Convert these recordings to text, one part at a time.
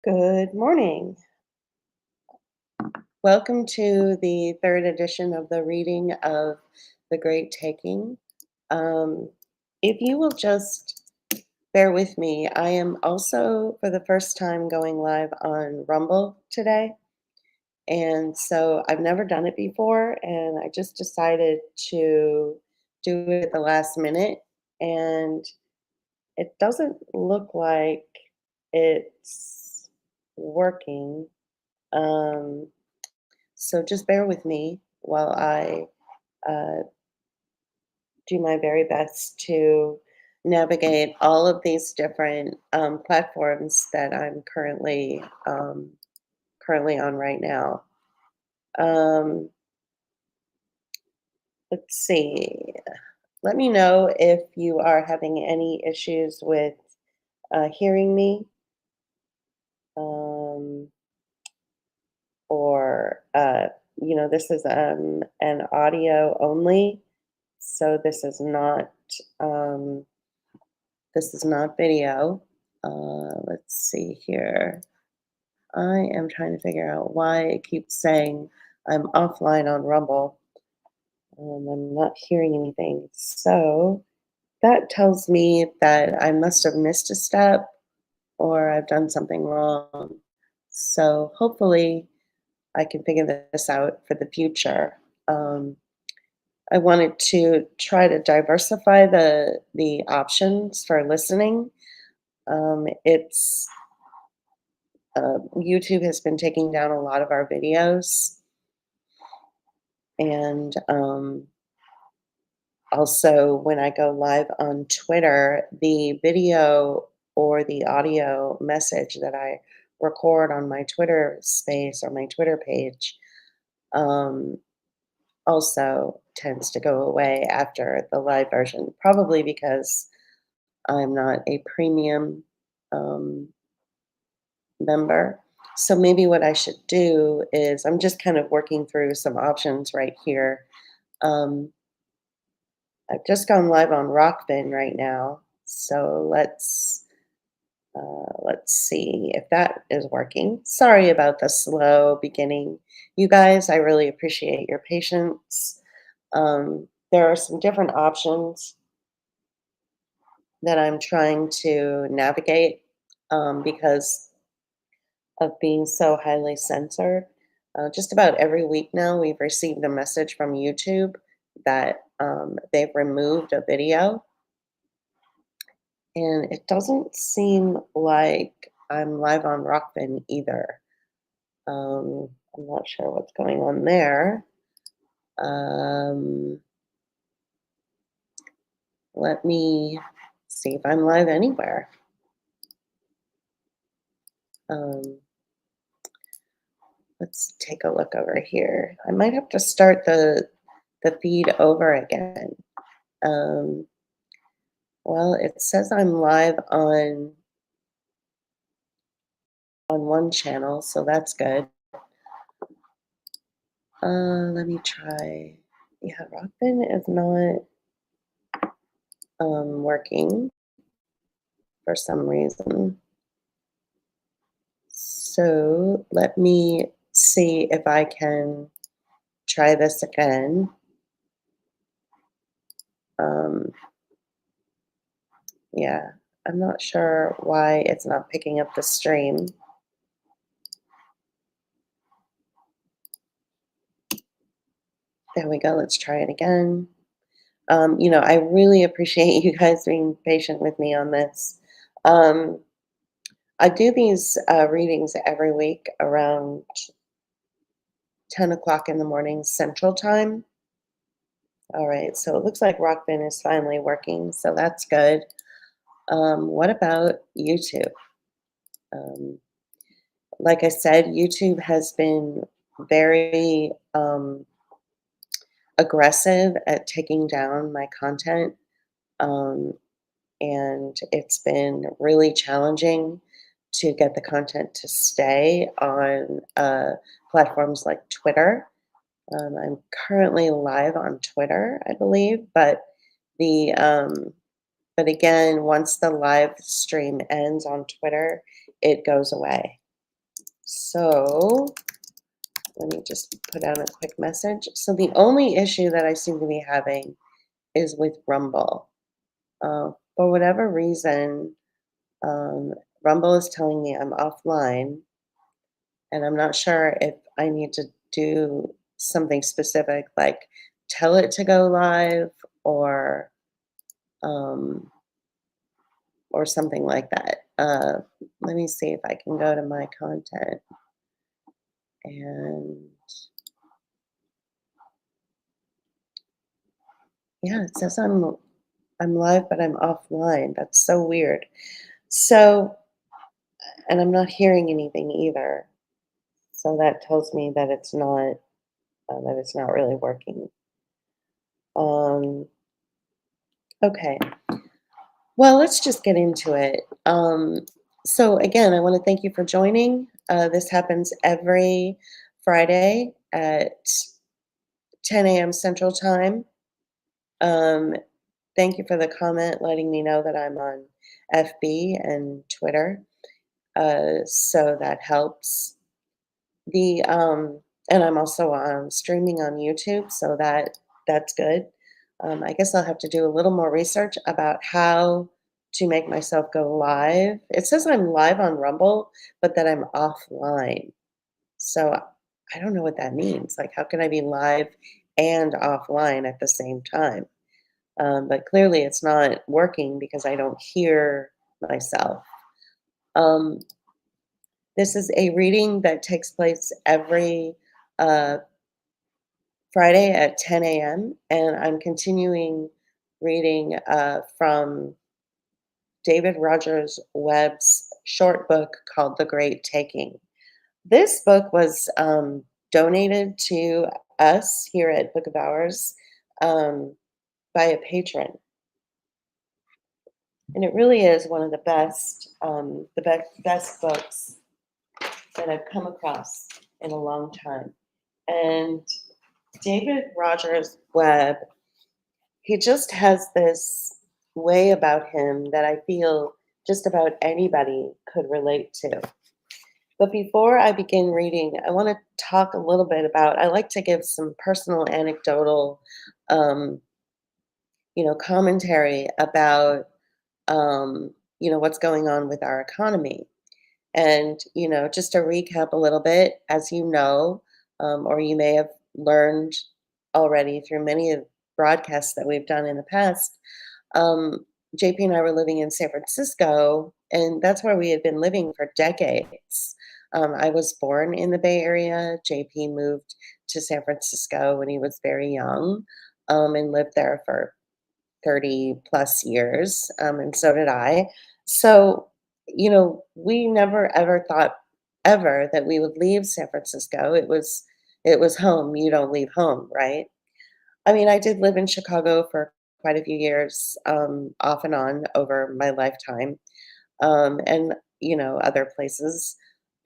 Good morning. Welcome to the third edition of the reading of The Great Taking. Um, if you will just bear with me, I am also for the first time going live on Rumble today. And so I've never done it before, and I just decided to do it at the last minute. And it doesn't look like it's working. Um, So just bear with me while I uh, do my very best to navigate all of these different platforms that I'm currently on right now. Um, let's see. Let me know if you are having any issues with hearing me, um, or this is an audio only, so um, this is not video. Let's see here. I am trying to figure out why it keeps saying I'm offline on Rumble. I'm not hearing anything. So that tells me that I must have missed a step or I've done something wrong. So hopefully I can figure this out for the future. Um, I wanted to try to diversify the options for listening. It's YouTube has been taking down a lot of our videos, and also when I go live on Twitter, the video or the audio message that I record on my Twitter space or my Twitter page um, also tends to go away after the live version, probably because I'm not a premium um, member. So maybe what I should do is I'm just kind of working through some options right here. Um, I've just gone live on Rockfin right now, so let's see if that is working. Sorry about the slow beginning, you guys. I really appreciate your patience. There are some different options that I'm trying to navigate because of being so highly censored. Just about every week now, we've received a message from YouTube that they've removed a video, and it doesn't seem like I'm live on Rockfin either. I'm not sure what's going on there. Um, Let me see if I'm live anywhere. Um, let's take a look over here. I might have to start the feed over again. Um, Well, it says I'm live on one channel, so that's good. Let me try. Yeah, Rockbin is not working for some reason. So let me see if I can try this again. Um, yeah, I'm not sure why it's not picking up the stream. There we go. Let's try it again. I really appreciate you guys being patient with me on this. Um, I do these readings every week around 10 o'clock in the morning Central Time. All right, so it looks like Rockbin is finally working, so that's good. What about YouTube? Um, like I said, YouTube has been very aggressive at taking down my content. Um, and it's been really challenging to get the content to stay on platforms like Twitter. I'm currently live on Twitter, I believe, the but again, once the live stream ends on Twitter, it goes away. So let me just put out a quick message. So the only issue that I seem to be having is with Rumble. For whatever reason, um, Rumble is telling me I'm offline, and I'm not sure if I need to do something specific, like tell it to go live or um, or something like that. Let me see if I can go to my content and yeah, it says I'm live, but I'm offline. That's so weird. So, and I'm not hearing anything either. So that tells me that it's not really working. Um, okay. Well, let's just get into it. So again, I want to thank you for joining. This happens every Friday at 10 a.m. Central Time. Um, Thank you for the comment letting me know that I'm on FB and Twitter. So that helps. The and I'm also streaming on YouTube, so that's good. I guess I'll have to do a little more research about how to make myself go live. It says I'm live on Rumble, but that I'm offline. So I don't know what that means. Like, how can I be live and offline at the same time? But clearly, it's not working because I don't hear myself. Um, this is a reading that takes place every uh, Friday at 10 a.m., and I'm continuing reading from David Rogers Webb's short book called The Great Taking. This book was donated to us here at Book of Hours um, by a patron, and it really is one of the best books that I've come across in a long time. And David Rogers Webb, he just has this way about him that I feel just about anybody could relate to. But before I begin reading, I want to talk a little bit about, I like to give some personal anecdotal, um, commentary about, um, what's going on with our economy. And, just to recap a little bit, as you know, or you may have learned already through many of broadcasts that we've done in the past, um, JP and I were living in San Francisco, and that's where we had been living for decades. I was born in the Bay Area. JP moved to San Francisco when he was very young, and lived there for 30 plus years, and so did I. So, we never ever thought ever that we would leave San Francisco. It was home. You don't leave home, right? I mean, I did live in Chicago for quite a few years, off and on over my lifetime, and other places,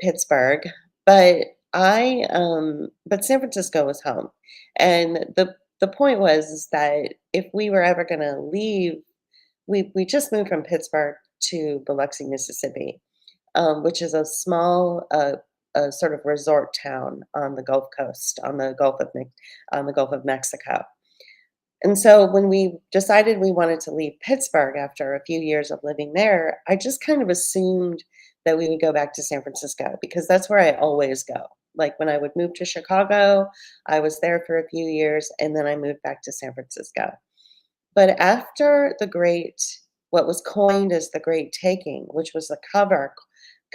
Pittsburgh. But but San Francisco was home, and the point was is that if we were ever going to leave, we just moved from Pittsburgh to Biloxi, Mississippi, which is a sort of resort town on the Gulf Coast, on the Gulf of Mexico. And so when we decided we wanted to leave Pittsburgh after a few years of living there, I just kind of assumed that we would go back to San Francisco because that's where I always go. Like when I would move to Chicago, I was there for a few years and then I moved back to San Francisco. But after what was coined as the Great Taking, which was the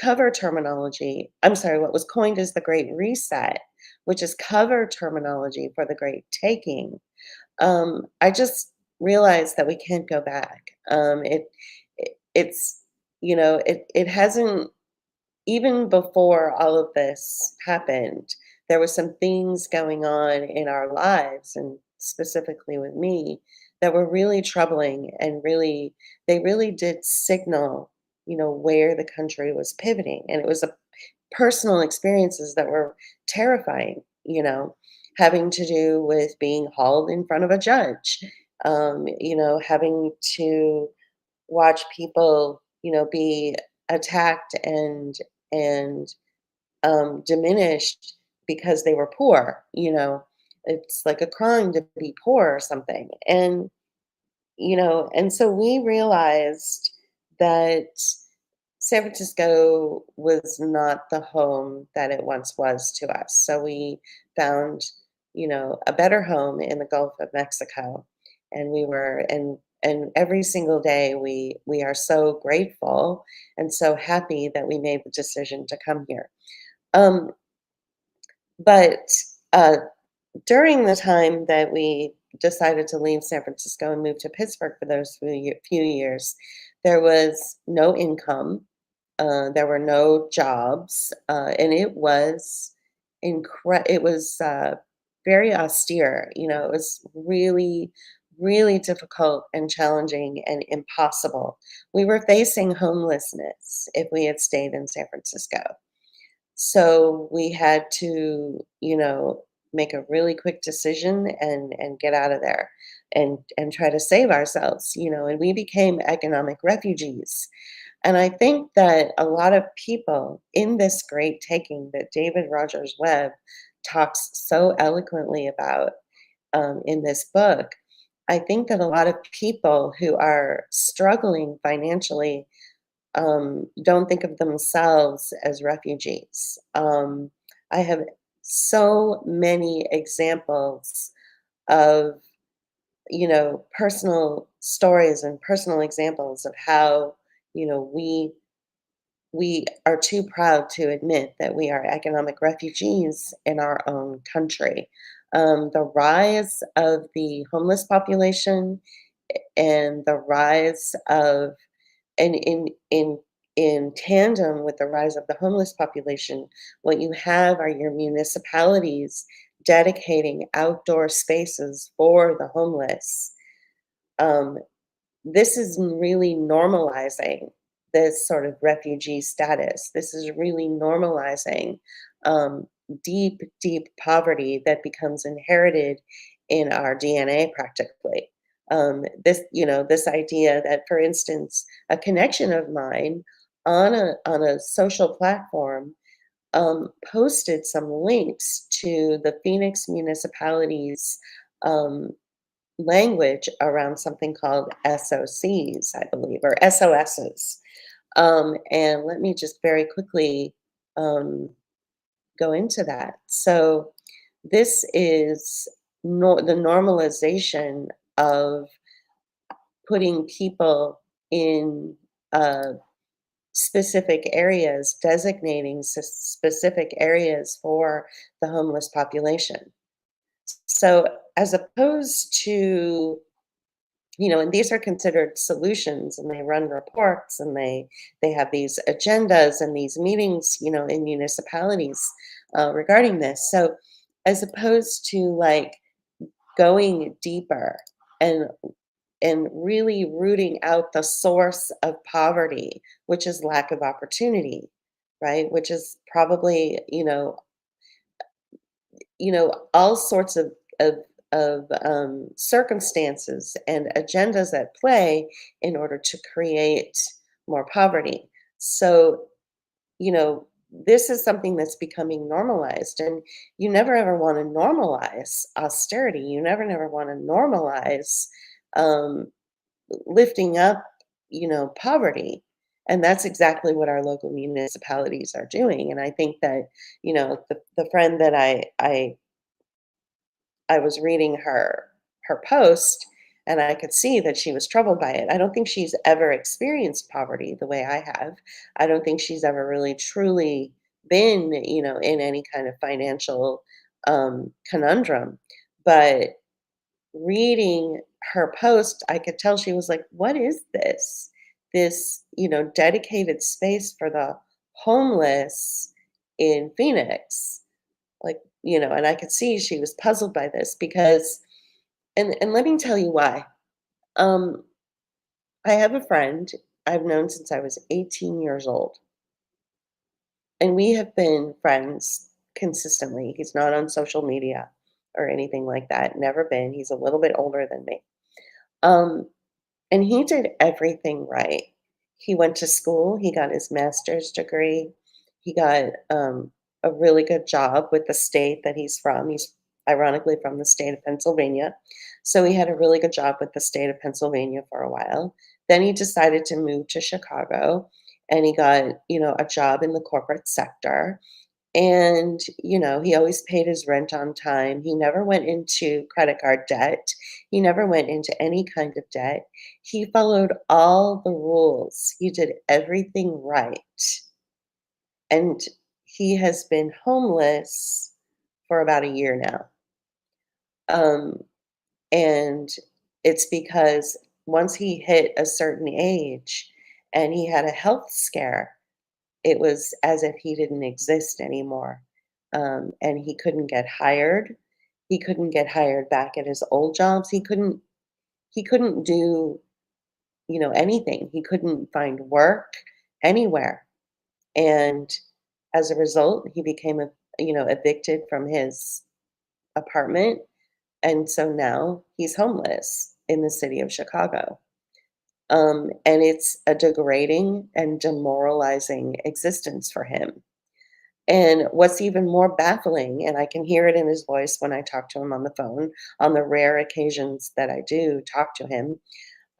cover terminology, I'm sorry, what was coined as the Great Reset, which is cover terminology for the Great Taking, I just realized that we can't go back. It's it hasn't, even before all of this happened, there was some things going on in our lives, and specifically with me, that were really troubling and they really did signal, where the country was pivoting. And it was a personal experiences that were terrifying, having to do with being hauled in front of a judge, having to watch people, be attacked and diminished because they were poor. It's like a crime to be poor or something. And so we realized that San Francisco was not the home that it once was to us. So we found, a better home in the Gulf of Mexico. And we were and every single day we are so grateful and so happy that we made the decision to come here. Um, but uh, During the time that we decided to leave San Francisco and move to Pittsburgh for those few years, there was no income. There were no jobs, and it was It was very austere. It was really, really difficult and challenging and impossible. We were facing homelessness if we had stayed in San Francisco. So we had to, make a really quick decision and get out of there and try to save ourselves, and we became economic refugees. And I think that a lot of people in this great taking that David Rogers Webb talks so eloquently about in this book, I think that a lot of people who are struggling financially don't think of themselves as refugees. I have so many examples of, personal stories and personal examples of how, we are too proud to admit that we are economic refugees in our own country. The rise of the homeless population and the rise of and in tandem with the rise of the homeless population, what you have are your municipalities dedicating outdoor spaces for the homeless. Um, this is really normalizing this sort of refugee status. This is really normalizing um, deep, deep poverty that becomes inherited in our DNA practically. This idea that, for instance, a connection of mine on a social platform posted some links to the Phoenix municipality's um, language around something called SOCs, I believe, or SOSs. And let me just very quickly um, go into that. So, this is the normalization of putting people in specific areas, designating specific areas for the homeless population. So, as opposed to and these are considered solutions, and they run reports, and they have these agendas and these meetings, in municipalities regarding this. So, as opposed to like going deeper and really rooting out the source of poverty, which is lack of opportunity, right? Which is probably all sorts of circumstances and agendas at play in order to create more poverty. So, this is something that's becoming normalized, and you never ever want to normalize austerity. You never want to normalize um, lifting up, poverty. And that's exactly what our local municipalities are doing. And I think that, the friend that I was reading her post, and I could see that she was troubled by it. I don't think she's ever experienced poverty the way I have. I don't think she's ever really truly been, in any kind of financial conundrum. But reading her post, I could tell she was like, "What is this? This, dedicated space for the homeless in Phoenix?" Like, and I could see she was puzzled by this because and let me tell you why. Um, I have a friend I've known since I was 18 years old, and we have been friends consistently. He's not on social media or anything like that. Never been. He's a little bit older than me. Um, and he did everything right. He went to school, he got his master's degree, he got a really good job with the state that he's from. He's ironically from the state of Pennsylvania. So he had a really good job with the state of Pennsylvania for a while. Then he decided to move to Chicago and he got, a job in the corporate sector. And, he always paid his rent on time. He never went into credit card debt. He never went into any kind of debt. He followed all the rules. He did everything right. And he has been homeless for about a year now. Um, and it's because once he hit a certain age and he had a health scare, it was as if he didn't exist anymore. And he couldn't get hired. He couldn't get hired back at his old jobs. He couldn't do, anything. He couldn't find work anywhere. And as a result, he became evicted from his apartment. And so now he's homeless in the city of Chicago. And it's a degrading and demoralizing existence for him. And what's even more baffling, and I can hear it in his voice when I talk to him on the phone, on the rare occasions that I do talk to him,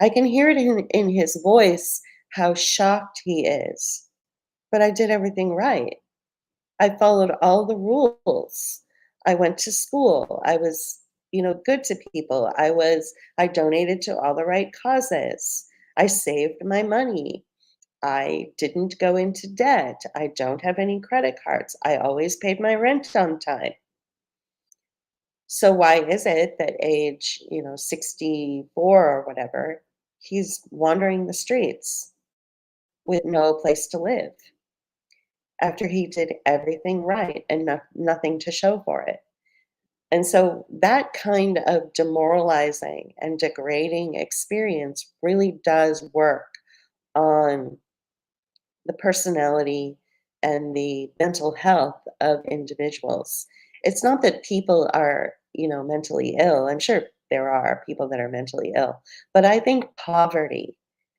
I can hear it in his voice how shocked he is. But I did everything right. I followed all the rules. I went to school. I was, good to people. I donated to all the right causes. I saved my money. I didn't go into debt. I don't have any credit cards. I always paid my rent on time. So why is it that age, 64 or whatever, he's wandering the streets with no place to live after he did everything right and nothing to show for it? And so that kind of demoralizing and degrading experience really does work on the personality and the mental health of individuals. It's not that people are, mentally ill. I'm sure there are people that are mentally ill, but I think poverty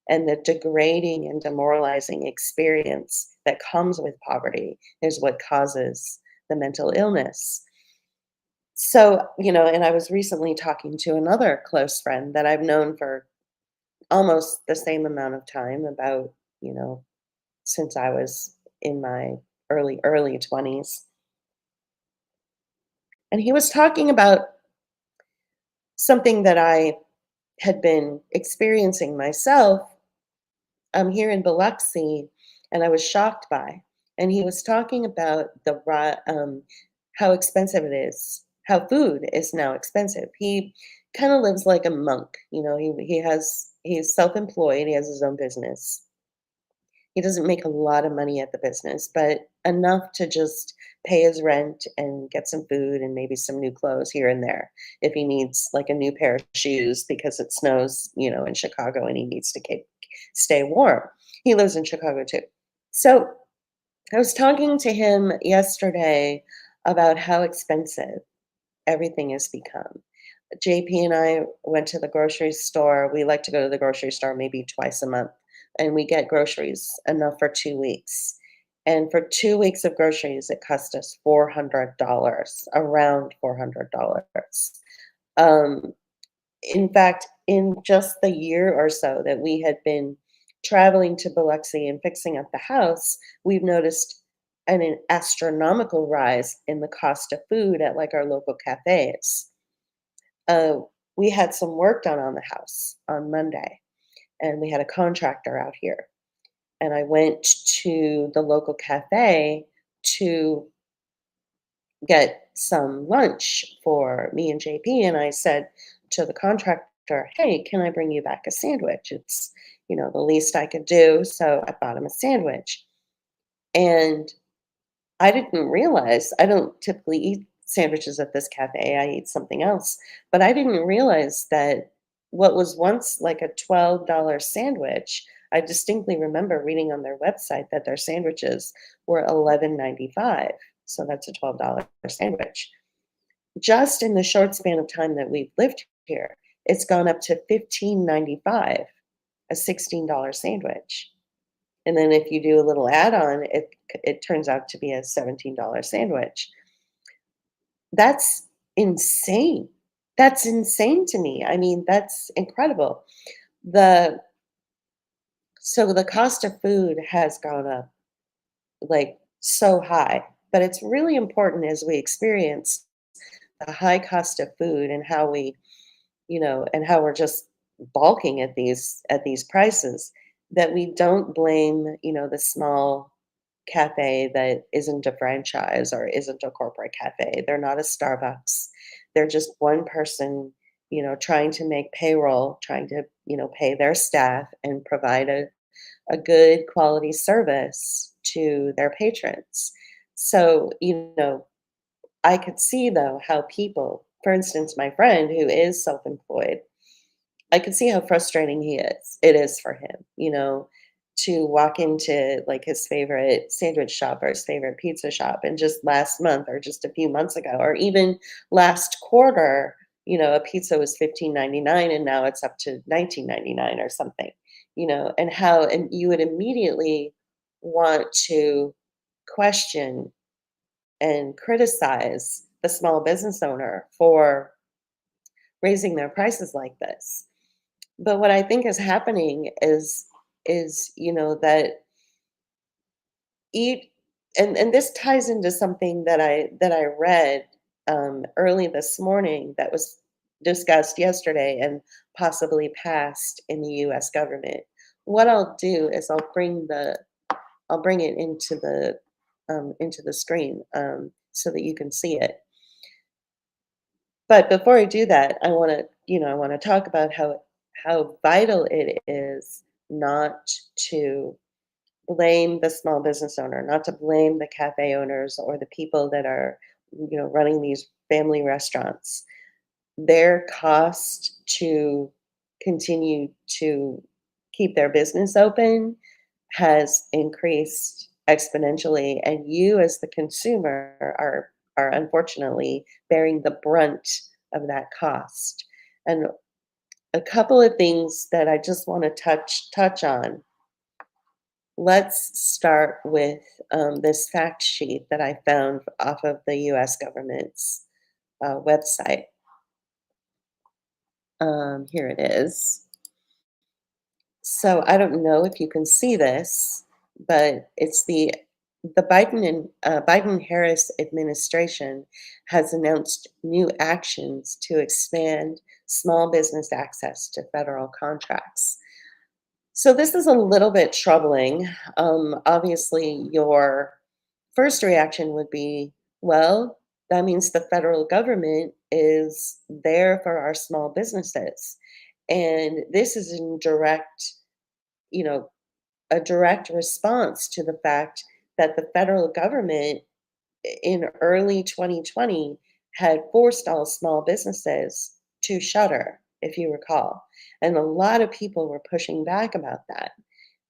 and the degrading and demoralizing experience that comes with poverty is what causes the mental illness. So, and I was recently talking to another close friend that I've known for almost the same amount of time, about, you know, since I was in my early 20s. And he was talking about something that I had been experiencing myself here in Biloxi, and I was shocked by. And he was talking about how expensive it is, how food is now expensive. He kind of lives like a monk. He's self-employed. He has his own business. He doesn't make a lot of money at the business, but enough to just pay his rent and get some food and maybe some new clothes here and there if he needs like a new pair of shoes because it snows, in Chicago and he needs to stay warm. He lives in Chicago too. So I was talking to him yesterday about how expensive everything has become. JP and I went to the grocery store. We like to go to the grocery store maybe twice a month, and we get groceries enough for 2 weeks. And for 2 weeks of groceries, it cost us $400, around $400. Um, in fact, in just the year or so that we had been traveling to Biloxi and fixing up the house, we've noticed an astronomical rise in the cost of food at like our local cafes. uh, we had some work done on the house on Monday, and we had a contractor out here. And I went to the local cafe to get some lunch for me and JP. And I said to the contractor, "Hey, can I bring you back a sandwich?" It's, the least I could do. So I bought him a sandwich. And I didn't realize I don't typically eat sandwiches at this cafe, I eat something else, but I didn't realize that what was once like a $12 sandwich, I distinctly remember reading on their website that their sandwiches were 11.95. So that's a $12 sandwich. Just in the short span of time that we've lived here, it's gone up to 15.95, a $16 sandwich. And then if you do a little add-on, it turns out to be a $17 sandwich. That's insane. That's insane to me. I mean, that's incredible. The So the cost of food has gone up like so high, but it's really important as we experience the high cost of food and how we, and how we're just balking at these prices, that we don't blame, the small cafe that isn't a franchise or isn't a corporate cafe. They're not a Starbucks. They're just one person, trying to make payroll, trying to, pay their staff and provide a good quality service to their patrons. So, I could see though how people, for instance, my friend who is self-employed, I could see how frustrating it is for him, to walk into like his favorite sandwich shop or his favorite pizza shop and just last month or just a few months ago or even last quarter, a pizza was 15.99 and now it's up to 19.99 or something, and you would immediately want to question and criticize the small business owner for raising their prices like this. But what I think is happening is, that eat and this ties into something that I read early this morning that was discussed yesterday and possibly passed in the US government. What I'll do is I'll bring it into the screen so that you can see it. But before I do that, I want to talk about how vital it is not to blame the small business owner, not to blame the cafe owners or the people that are, running these family restaurants. Their cost to continue to keep their business open has increased exponentially, and you as the consumer are unfortunately bearing the brunt of that cost. And a couple of things that I just want to touch on. Let's start with this fact sheet that I found off of the US government's website. Here it is. So I don't know if you can see this, but it's the Biden Harris administration has announced new actions to expand small business access to federal contracts. So this is a little bit troubling. Obviously, your first reaction would be, well, that means the federal government is there for our small businesses. And this is in you know, a direct response to the fact that the federal government in early 2020 had forced all small businesses to shutter, if you recall. And a lot of people were pushing back about that.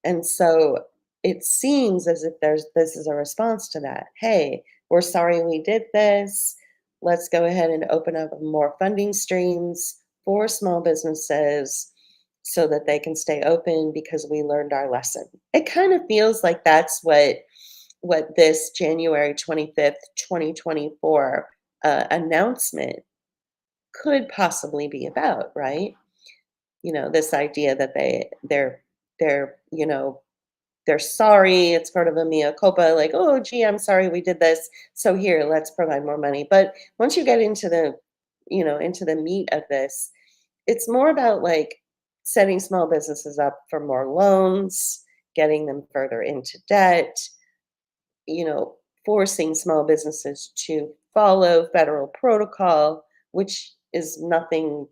And so it seems as if this is a response to that. Hey, we're sorry we did this. Let's go ahead and open up more funding streams for small businesses so that they can stay open because we learned our lesson. It kind of feels like that's what this January 25th, 2024 announcement could possibly be about, right? This idea that they're, they're sorry. It's sort of a mea culpa, like, oh, gee, I'm sorry we did this. So here, let's provide more money. But once you get into into the meat of this, it's more about like setting small businesses up for more loans, getting them further into debt, you know, forcing small businesses to follow federal protocol, which is nothing,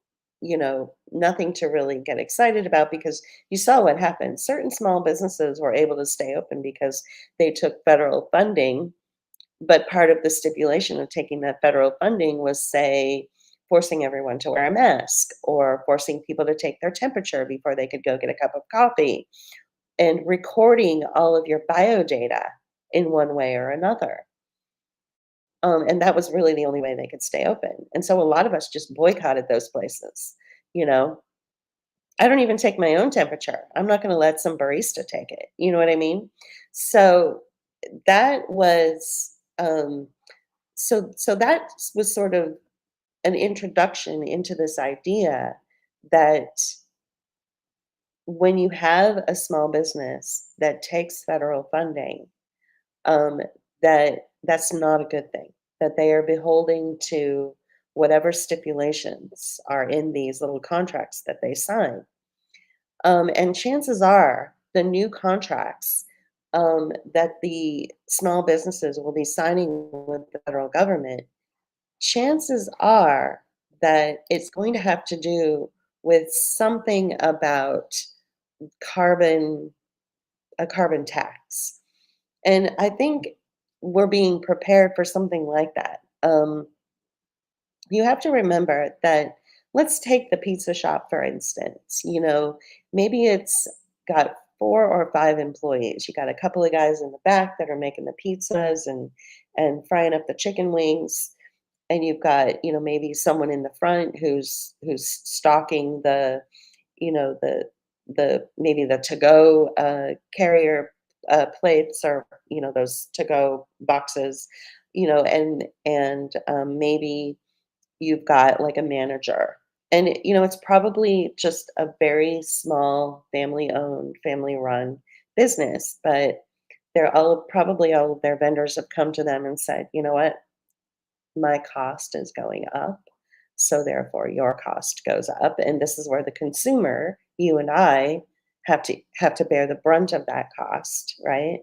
nothing to really get excited about because you saw what happened. Certain small businesses were able to stay open because they took federal funding, but part of the stipulation of taking that federal funding was, say, forcing everyone to wear a mask or forcing people to take their temperature before they could go get a cup of coffee and recording all of your bio data in one way or another. And that was really the only way they could stay open. And so a lot of us just boycotted those places, you know. I don't even take my own temperature. I'm not gonna let some barista take it, you know what I mean? So, that was, that was sort of an introduction into this idea that when you have a small business that takes federal funding, um, that's not a good thing. That they are beholding to whatever stipulations are in these little contracts that they sign. And chances are the new contracts that the small businesses will be signing with the federal government, chances are that it's going to have to do with something about carbon, a carbon tax. And I think we're being prepared for something like that. You have to remember that let's take the pizza shop, for instance. Maybe it's got 4 or 5 employees. You got a couple of guys in the back that are making the pizzas and frying up the chicken wings, and you've got, maybe someone in the front who's stocking the maybe the to-go carrier plates, or those to-go boxes, and maybe you've got like a manager. And it's probably just a very small family owned, family run business, but all of their vendors have come to them and said, you know what, my cost is going up, so therefore your cost goes up, and this is where the consumer, you and I, have to bear the brunt of that cost, right?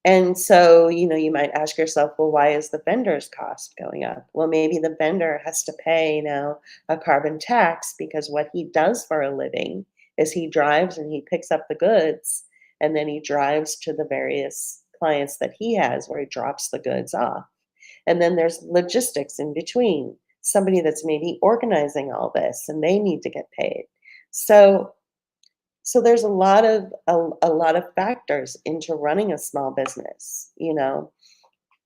And so, you might ask yourself, well, why is the vendor's cost going up? Well, maybe the vendor has to pay now a carbon tax because what he does for a living is he drives and he picks up the goods, and then he drives to the various clients that he has where he drops the goods off. And then there's logistics in between, somebody that's maybe organizing all this and they need to get paid. So there's a lot of factors into running a small business.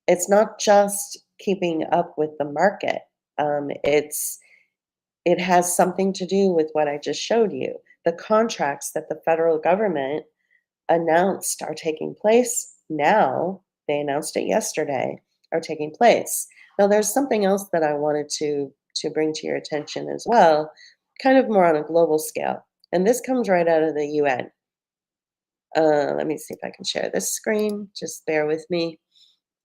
It's not just keeping up with the market. It has something to do with what I just showed you. The contracts that the federal government announced are taking place now. They announced it yesterday, are taking place. Now, there's something else that I wanted to bring to your attention as well, kind of more on a global scale. And this comes right out of the UN. Let me see if I can share this screen. Just bear with me.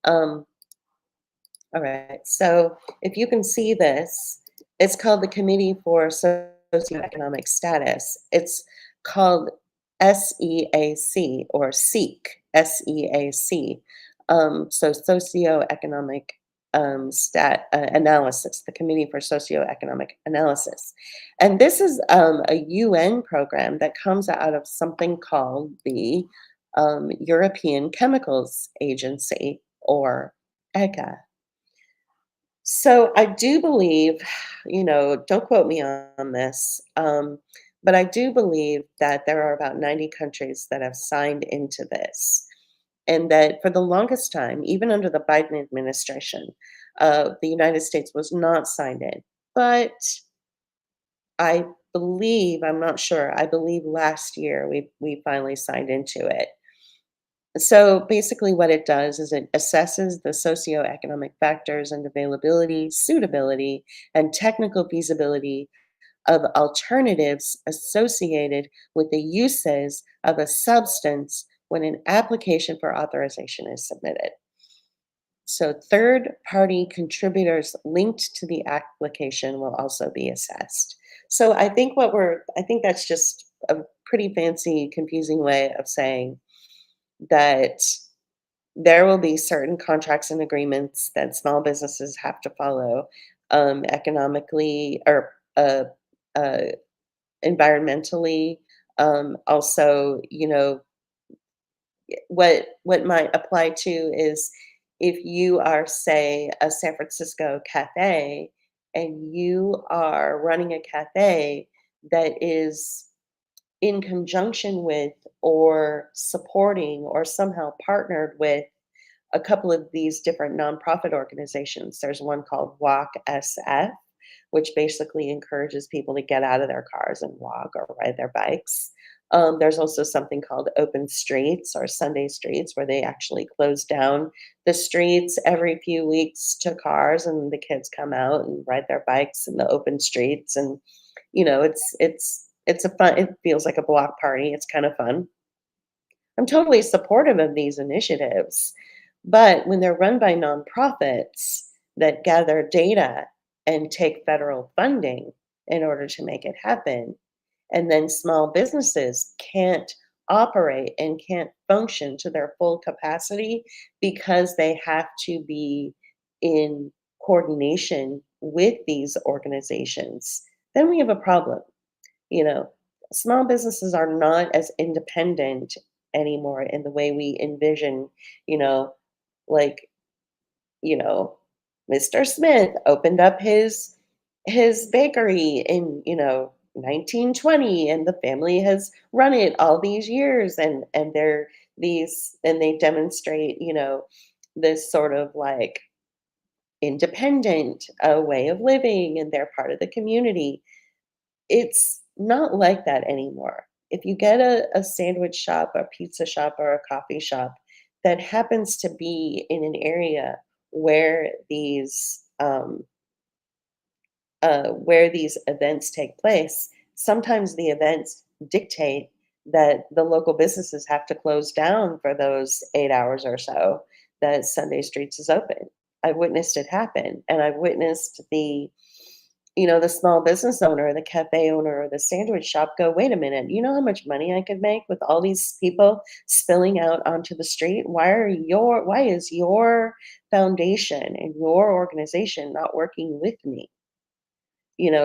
Um, all right. So if you can see this, it's called the Committee for Socioeconomic Status. It's called SEAC, or SEAC, SEAC. So Socioeconomic Analysis, the Committee for Socioeconomic Analysis. And this is a UN program that comes out of something called the European Chemicals Agency, or ECHA. So I do believe, don't quote me on this, but I do believe that there are about 90 countries that have signed into this. And that for the longest time, even under the Biden administration, the United States was not signed in. But I I'm not sure, I believe last year we finally signed into it. So basically, what it does is it assesses the socioeconomic factors and availability, suitability, and technical feasibility of alternatives associated with the uses of a substance when an application for authorization is submitted. So, third party contributors linked to the application will also be assessed. So, I think that's just a pretty fancy, confusing way of saying that there will be certain contracts and agreements that small businesses have to follow, economically, or uh, environmentally. Also, what might apply to is if you are, say, a San Francisco cafe, and you are running a cafe that is in conjunction with, or supporting, or somehow partnered with a couple of these different nonprofit organizations. There's one called Walk SF, which basically encourages people to get out of their cars and walk or ride their bikes. There's also something called open streets or Sunday streets, where they actually close down the streets every few weeks to cars, and the kids come out and ride their bikes in the open streets. And it's a fun. It feels like a block party. It's kind of fun. I'm totally supportive of these initiatives, but when they're run by nonprofits that gather data and take federal funding in order to make it happen, and then small businesses can't operate and can't function to their full capacity because they have to be in coordination with these organizations, then we have a problem. You know, small businesses are not as independent anymore in the way we envision, you know, like, you know, Mr. Smith opened up his bakery in, 1920, and the family has run it all these years, and they're these and they demonstrate, this sort of like independent way of living, and they're part of the community. It's not like that anymore. If you get a sandwich shop, a pizza shop, or a coffee shop that happens to be in an area where these events take place, sometimes the events dictate that the local businesses have to close down for those 8 hours or so that Sunday Streets is open. I've witnessed it happen, and I've witnessed the small business owner, the cafe owner, or the sandwich shop go, wait a minute, you know how much money I could make with all these people spilling out onto the street? Why is your foundation and your organization not working with me?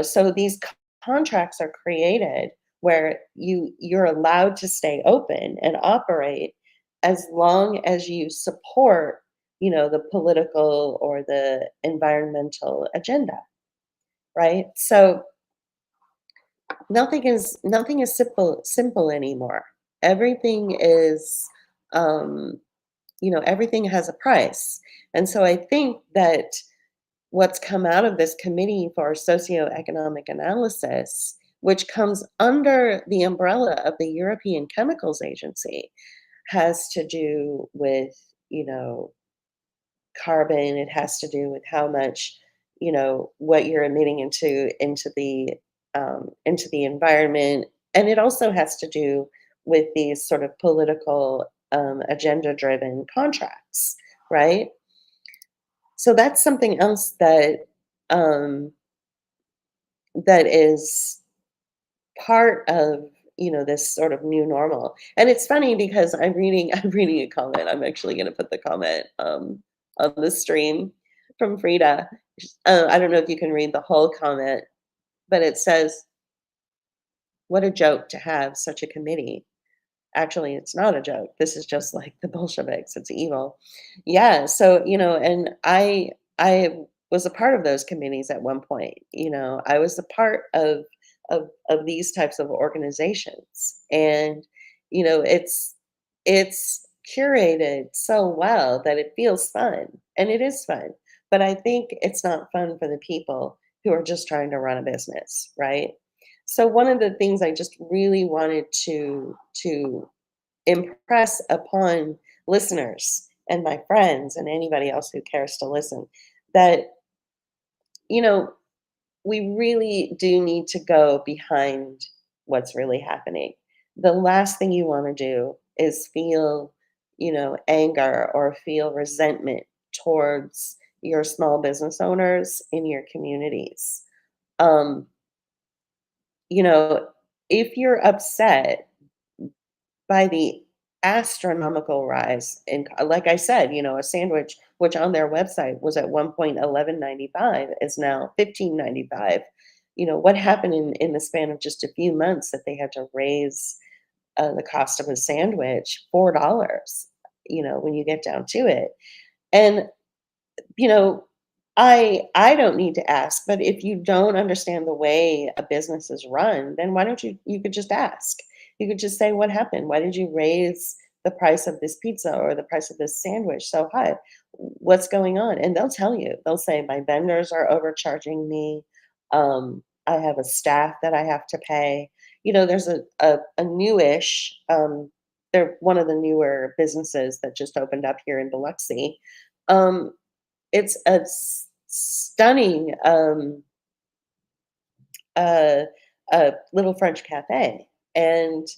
So these contracts are created where you're allowed to stay open and operate as long as you support, the political or the environmental agenda, right? So nothing is simple anymore. Everything is, um, everything has a price. And so I think that what's come out of this committee for socioeconomic analysis, which comes under the umbrella of the European Chemicals Agency, has to do with, you know, carbon. It has to do with how much, what you're emitting into the environment, and it also has to do with these sort of political agenda-driven contracts, right? So that's something else um, that is part of this sort of new normal. And it's funny because I'm reading a comment. I'm actually going to put the comment on the stream from Frida. I don't know if you can read the whole comment, but it says, "What a joke to have such a committee. Actually, it's not a joke. This is just like the Bolsheviks. It's evil." Yeah. So, and I was a part of those committees at one point. I was a part of these types of organizations. And, it's curated so well that it feels fun. And it is fun. But I think it's not fun for the people who are just trying to run a business, right? So one of the things I just really wanted to impress upon listeners and my friends and anybody else who cares to listen that you know we really do need to go behind what's really happening. The last thing you want to do is feel, anger or feel resentment towards your small business owners in your communities. Um, you know, if you're upset by the astronomical rise in like I said, a sandwich, which on their website was at one point 11.95, is now 15.95. What happened in the span of just a few months that they had to raise the cost of a sandwich $4, when you get down to it. And you know, I don't need to ask, but if you don't understand the way a business is run, then why don't you could just ask. You could just say, what happened? Why did you raise the price of this pizza or the price of this sandwich so high? What's going on? And they'll tell you. They'll say, my vendors are overcharging me. I have a staff that I have to pay. You know, there's a newish, they're one of the newer businesses that just opened up here in Biloxi. Um, it's a stunning uh, little French cafe, and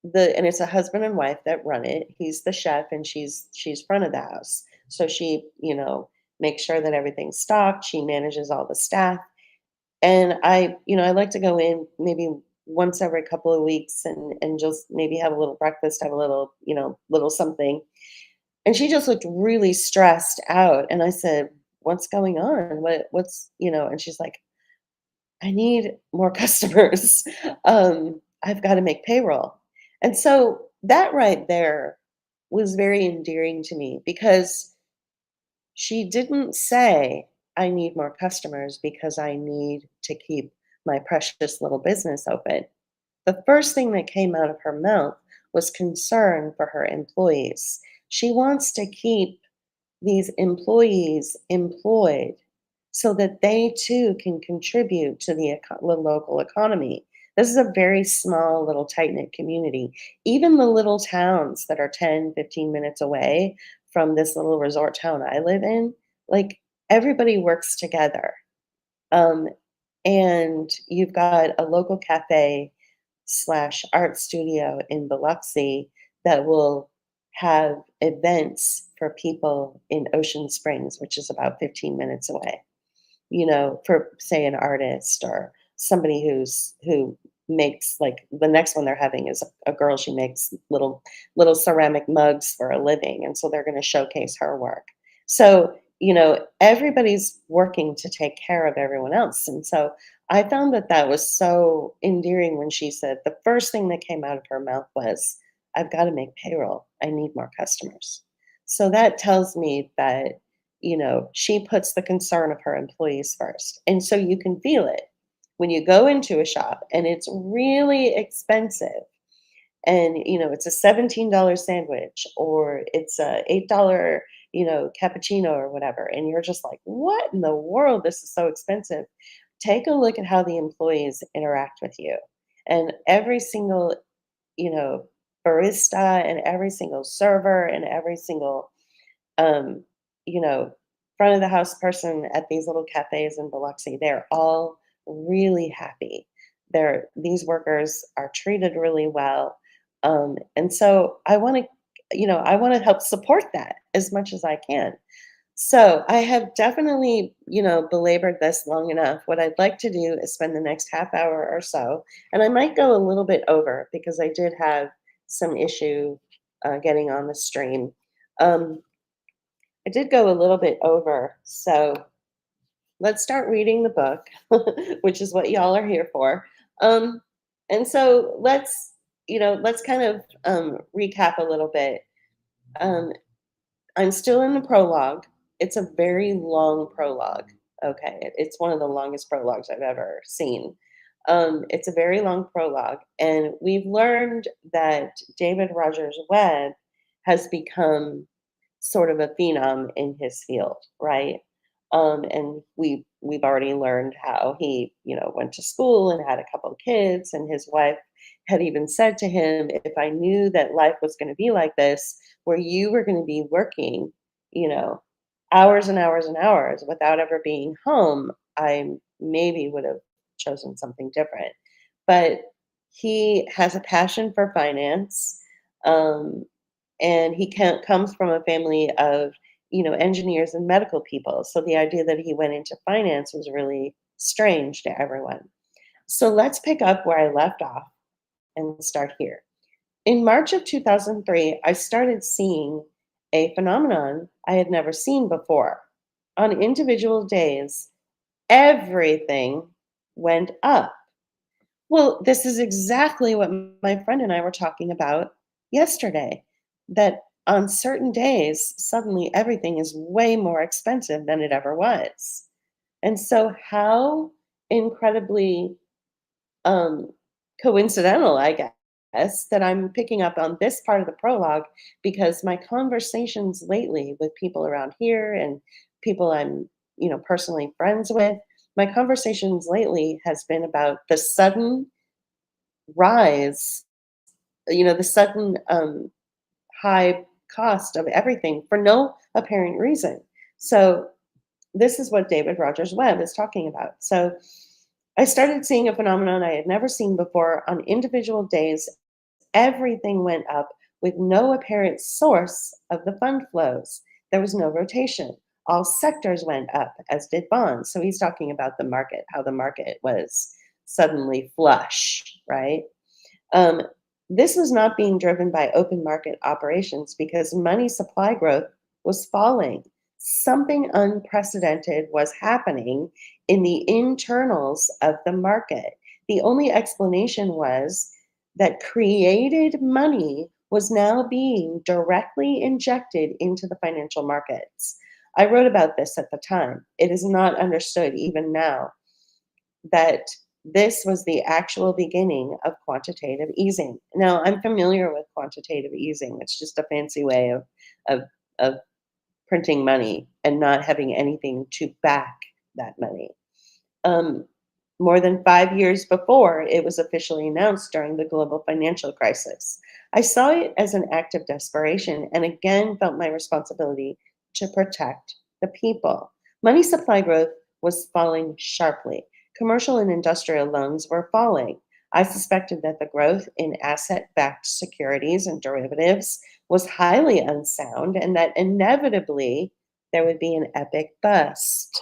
and it's a husband and wife that run it. He's the chef, and she's front of the house. So she, makes sure that everything's stocked. She manages all the staff, and I like to go in maybe once every couple of weeks and just maybe have a little breakfast, have a little, little something. And she just looked really stressed out, and I said, "What's going on? What's?" And she's like, "I need more customers. I've got to make payroll." And so that right there was very endearing to me because she didn't say, "I need more customers because I need to keep my precious little business open." The first thing that came out of her mouth was concern for her employees. She wants to keep these employees employed so that they too can contribute to the local economy. This is a very small, little tight knit community. Even the little towns that are 10, 15 minutes away from this little resort town I live in, like everybody works together. Um, and you've got a local cafe slash art studio in Biloxi that will have events for people in Ocean Springs, which is about 15 minutes away, for say an artist or somebody who makes, like, the next one they're having is a girl. She makes little ceramic mugs for a living, and so they're going to showcase her work. So, everybody's working to take care of everyone else. And so I found that that was so endearing when she said the first thing that came out of her mouth was, "I've got to make payroll. I need more customers." So that tells me that she puts the concern of her employees first. And so you can feel it when you go into a shop and it's really expensive. And, it's a $17 sandwich or it's a $8, cappuccino or whatever. And you're just like, what in the world? This is so expensive. Take a look at how the employees interact with you. And every single, you know, barista and every single server and every single um, you know, front of the house person at these little cafes in Biloxi, they're all really happy. These workers are treated really well. And so I want to help support that as much as I can. So I have definitely, belabored this long enough. What I'd like to do is spend the next half hour or so, and I might go a little bit over because I did have some issue getting on the stream. Um, I did go a little bit over, so let's start reading the book, which is what y'all are here for. Um, and so let's kind of recap a little bit. Um, I'm still in the prologue. It's a very long prologue. Okay, it's one of the longest prologues I've ever seen. It's a very long prologue, and we've learned that David Rogers Webb has become sort of a phenom in his field, right? And we've already learned how he, went to school and had a couple of kids, and his wife had even said to him, "If I knew that life was going to be like this, where you were going to be working, you know, hours and hours and hours without ever being home, I maybe would have chosen something different." But he has a passion for finance. Um, and he comes from a family of engineers and medical people, so the idea that he went into finance was really strange to everyone. So let's pick up where I left off and start here. In March of 2003, I started seeing a phenomenon I had never seen before. On individual days, everything went up. Well, this is exactly what my friend and I were talking about yesterday, that on certain days, suddenly everything is way more expensive than it ever was. And so, how incredibly um, coincidental, I guess, that I'm picking up on this part of the prologue, because my conversations lately with people around here and people I'm, personally friends with, my conversations lately has been about the sudden rise, the sudden high cost of everything for no apparent reason. So this is what David Rogers Webb is talking about. So I started seeing a phenomenon I had never seen before. On individual days, everything went up with no apparent source of the fund flows. There was no rotation. All sectors went up, as did bonds. So he's talking about the market, how the market was suddenly flush, right? Um, this was not being driven by open market operations because money supply growth was falling. Something unprecedented was happening in the internals of the market. The only explanation was that created money was now being directly injected into the financial markets. I wrote about this at the time. It is not understood even now that this was the actual beginning of quantitative easing. Now, I'm familiar with quantitative easing. It's just a fancy way of of printing money and not having anything to back that money. Um, More than 5 years before it was officially announced during the global financial crisis. I saw it as an act of desperation and again felt my responsibility to protect the people. Money supply growth was falling sharply. Commercial and industrial loans were falling. I suspected that the growth in asset backed securities and derivatives was highly unsound and that inevitably there would be an epic bust.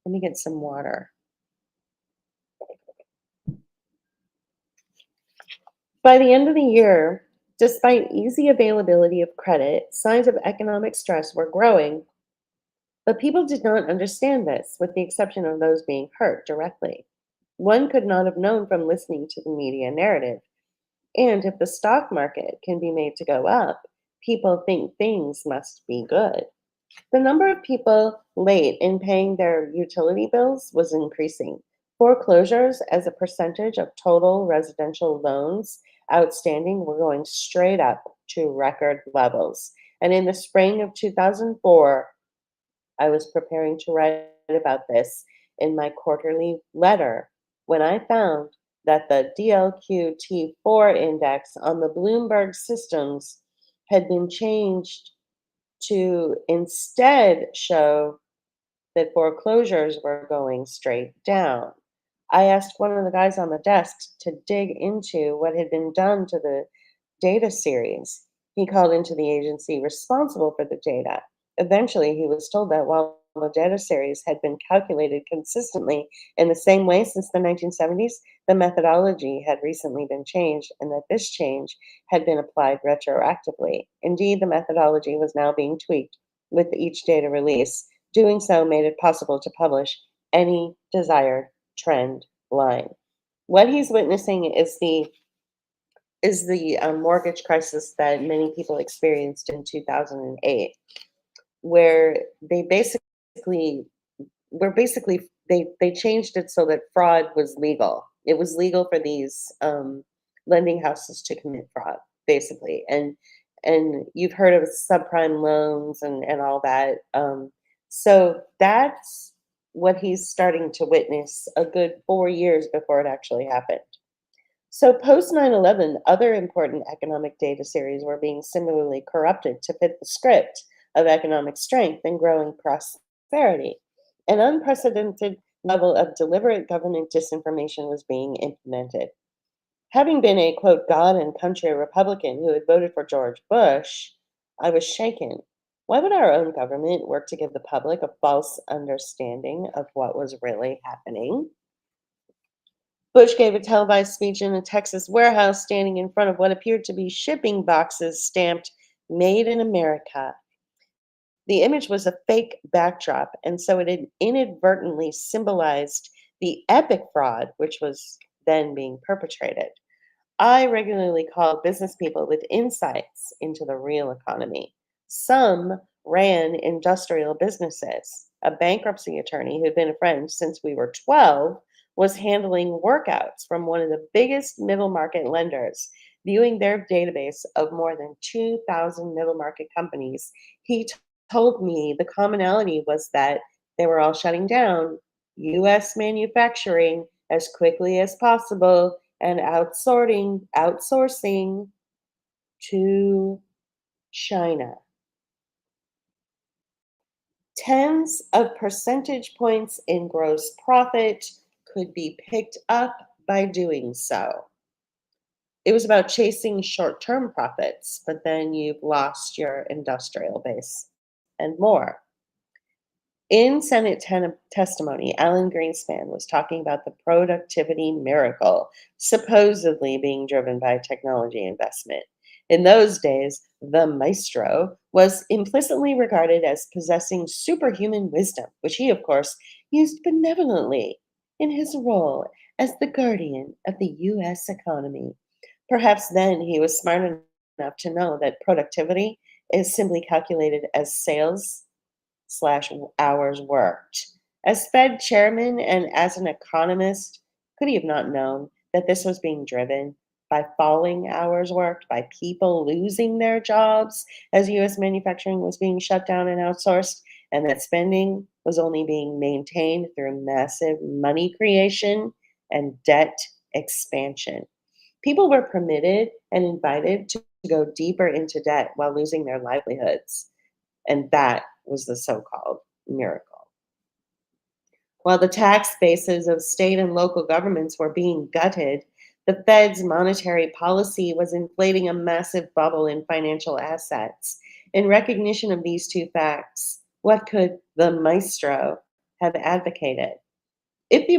Let me get some water. By the end of the year, despite easy availability of credit, signs of economic stress were growing, but people did not understand this, with the exception of those being hurt directly. One could not have known from listening to the media narrative. And if the stock market can be made to go up, people think things must be good. The number of people late in paying their utility bills was increasing. Foreclosures as a percentage of total residential loans outstanding were going straight up to record levels. And in the spring of 2004, I was preparing to write about this in my quarterly letter when I found that the DLQT4 index on the Bloomberg systems had been changed to instead show that foreclosures were going straight down. I asked one of the guys on the desk to dig into what had been done to the data series. He called into the agency responsible for the data. Eventually, he was told that while the data series had been calculated consistently in the same way since the 1970s, the methodology had recently been changed and that this change had been applied retroactively. Indeed, the methodology was now being tweaked with each data release. Doing so made it possible to publish any desired trend line. What he's witnessing is the mortgage crisis that many people experienced in 2008, where they changed it so that fraud was legal. It was legal for these lending houses to commit fraud, basically, and you've heard of subprime loans and all that. So that's what he's starting to witness a good 4 years before it actually happened. So post 9/11, other important economic data series were being similarly corrupted to fit the script of economic strength and growing prosperity. An unprecedented level of deliberate government disinformation was being implemented. Having been a quote, God and country Republican who had voted for George Bush, I was shaken. Why would our own government work to give the public a false understanding of what was really happening? Bush gave a televised speech in a Texas warehouse standing in front of what appeared to be shipping boxes stamped Made in America. The image was a fake backdrop, and so it had inadvertently symbolized the epic fraud which was then being perpetrated. I regularly call business people with insights into the real economy. Some ran industrial businesses. A bankruptcy attorney who'd been a friend since we were 12 was handling workouts from one of the biggest middle market lenders. Viewing their database of more than 2,000 middle market companies, he told me the commonality was that they were all shutting down US manufacturing as quickly as possible and outsourcing to China. Tens of percentage points in gross profit could be picked up by doing so. It was about chasing short term profits, but then you've lost your industrial base and more. In Senate testimony, Alan Greenspan was talking about the productivity miracle supposedly being driven by technology investment. In those days, the maestro was implicitly regarded as possessing superhuman wisdom, which he, of course, used benevolently in his role as the guardian of the US economy. Perhaps then he was smart enough to know that productivity is simply calculated as sales slash hours worked. As Fed chairman and as an economist, could he have not known that this was being driven by falling hours worked, by people losing their jobs as US manufacturing was being shut down and outsourced, and that spending was only being maintained through massive money creation and debt expansion? People were permitted and invited to go deeper into debt while losing their livelihoods. And that was the so called miracle. While the tax bases of state and local governments were being gutted, the Fed's monetary policy was inflating a massive bubble in financial assets. In recognition of these two facts, what could the maestro have advocated? If the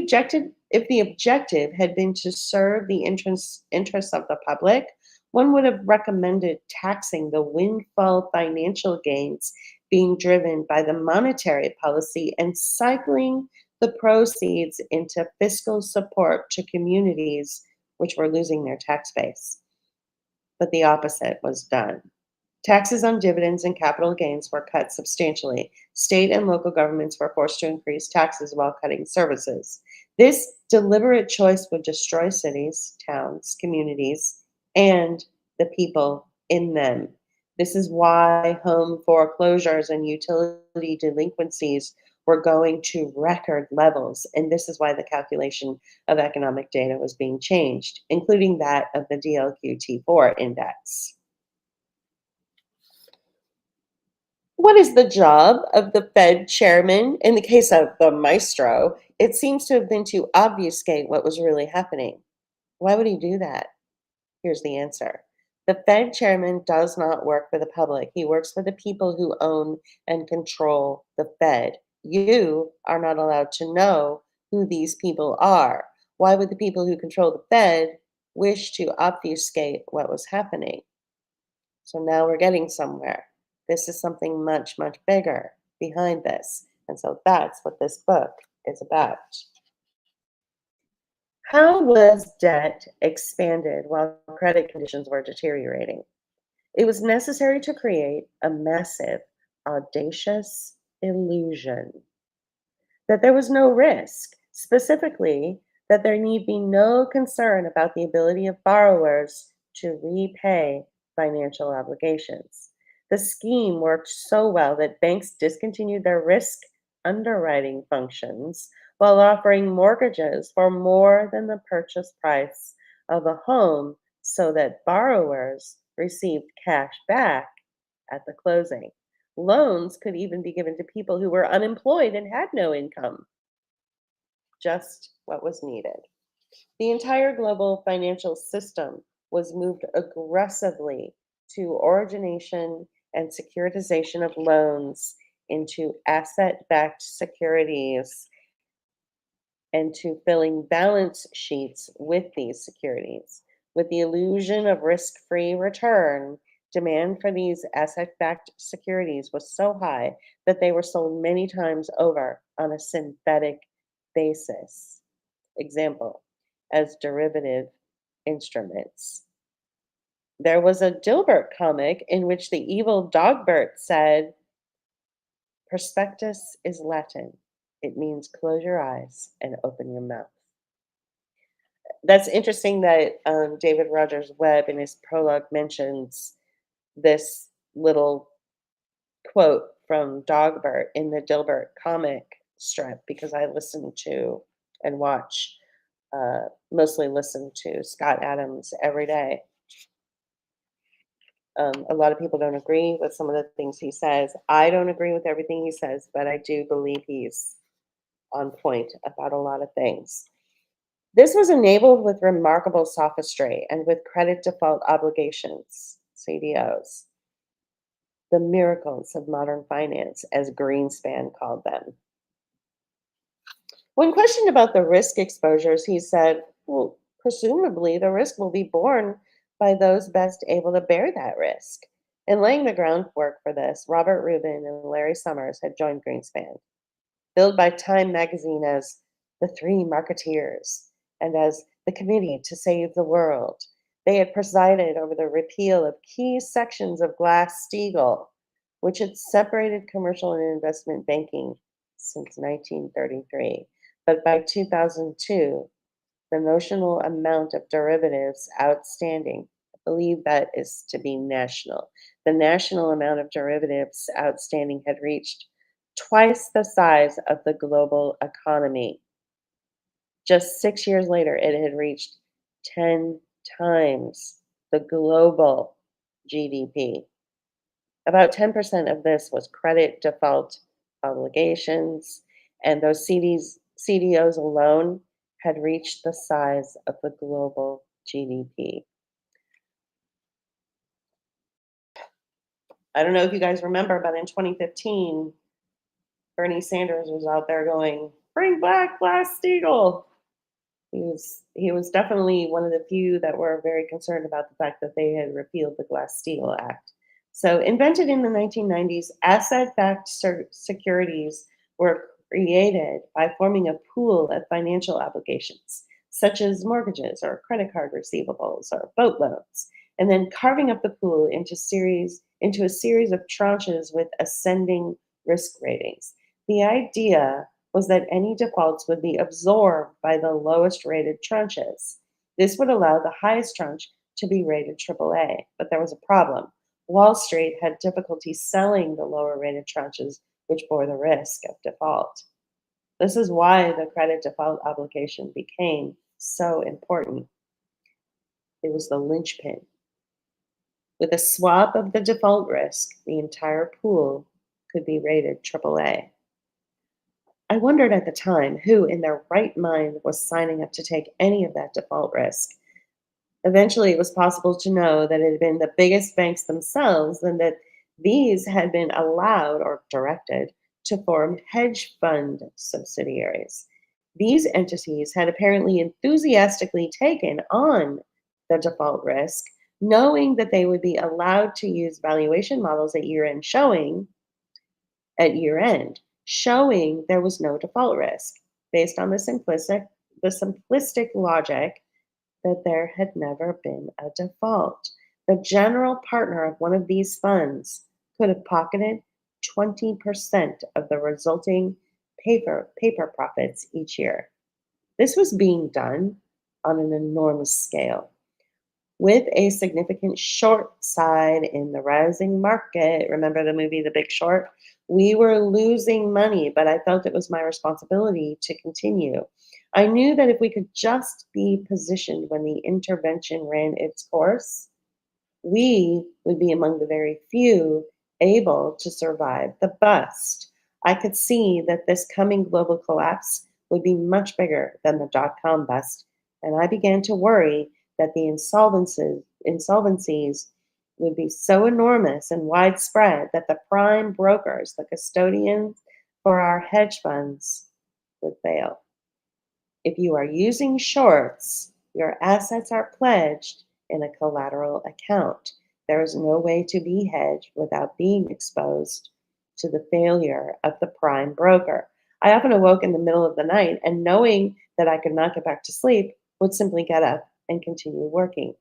objective had been to serve the interests of the public, one would have recommended taxing the windfall financial gains being driven by the monetary policy and cycling the proceeds into fiscal support to communities which were losing their tax base. But the opposite was done. Taxes on dividends and capital gains were cut substantially. State and local governments were forced to increase taxes while cutting services. This deliberate choice would destroy cities, towns, communities, and the people in them. This is why home foreclosures and utility delinquencies were going to record levels. And this is why the calculation of economic data was being changed, including that of the DLQT4 index. What is the job of the Fed chairman? In the case of the maestro, it seems to have been to obfuscate what was really happening. Why would he do that? Here's the answer. The Fed chairman does not work for the public. He works for the people who own and control the Fed. You are not allowed to know who these people are. Why would the people who control the Fed wish to obfuscate what was happening? So now we're getting somewhere. This is something much, much bigger behind this. And so that's what this book is about. How was debt expanded while credit conditions were deteriorating? It was necessary to create a massive, audacious illusion that there was no risk, specifically, that there need be no concern about the ability of borrowers to repay financial obligations. The scheme worked so well that banks discontinued their risk underwriting functions while offering mortgages for more than the purchase price of a home so that borrowers received cash back at the closing. Loans could even be given to people who were unemployed and had no income, just what was needed. The entire global financial system was moved aggressively to origination and securitization of loans into asset backed securities and to filling balance sheets with these securities. With the illusion of risk free return, demand for these asset backed securities was so high that they were sold many times over on a synthetic basis. Example, as derivative instruments. There was a Dilbert comic in which the evil Dogbert said, Prospectus is Latin. It means close your eyes and open your mouth. That's interesting that David Rogers Webb in his prologue mentions this little quote from Dogbert in the Dilbert comic. Strip because I listen to and watch, mostly listen to Scott Adams every day. A lot of people don't agree with some of the things he says. I don't agree with everything he says, but I do believe he's on point about a lot of things. This was enabled with remarkable sophistry and with credit default obligations, CDOs, the miracles of modern finance, as Greenspan called them. When questioned about the risk exposures, he said, well, presumably the risk will be borne by those best able to bear that risk. In laying the groundwork for this, Robert Rubin and Larry Summers had joined Greenspan, billed by Time magazine as the Three Marketeers and as the Committee to Save the World. They had presided over the repeal of key sections of Glass-Steagall, which had separated commercial and investment banking since 1933. But by 2002, the notional amount of derivatives outstanding, I believe that is to be national, the national amount of derivatives outstanding had reached twice the size of the global economy. Just 6 years later, it had reached 10 times the global GDP. About 10% of this was credit default obligations, and those CDOs alone had reached the size of the global GDP. I don't know if you guys remember, but in 2015, Bernie Sanders was out there going, "Bring back Glass-Steagall." He was definitely one of the few that were very concerned about the fact that they had repealed the Glass-Steagall Act. So, invented in the 1990s, asset-backed securities were created by forming a pool of financial obligations, such as mortgages or credit card receivables or boat loans, and then carving up the pool into a series of tranches with ascending risk ratings. The idea was that any defaults would be absorbed by the lowest rated tranches. This would allow the highest tranche to be rated AAA, but there was a problem. Wall Street had difficulty selling the lower rated tranches, which bore the risk of default. This is why the credit default obligation became so important. It was the linchpin. With a swap of the default risk, the entire pool could be rated AAA. I wondered at the time who in their right mind was signing up to take any of that default risk. Eventually, it was possible to know that it had been the biggest banks themselves and that these had been allowed or directed to form hedge fund subsidiaries. These entities had apparently enthusiastically taken on the default risk, knowing that they would be allowed to use valuation models at year end, showing there was no default risk based on the simplistic logic that there had never been a default. The general partner of one of these funds could have pocketed 20% of the resulting paper profits each year. This was being done on an enormous scale. With a significant short side in the rising market, remember the movie The Big Short? We were losing money, but I felt it was my responsibility to continue. I knew that if we could just be positioned when the intervention ran its course, we would be among the very few able to survive the bust. I could see that this coming global collapse would be much bigger than the dot-com bust, and I began to worry that the insolvencies would be so enormous and widespread that the prime brokers, the custodians for our hedge funds, would fail. If you are using shorts, your assets are pledged in a collateral account. There is no way to be hedged without being exposed to the failure of the prime broker. I often awoke in the middle of the night and knowing that I could not get back to sleep, would simply get up and continue working.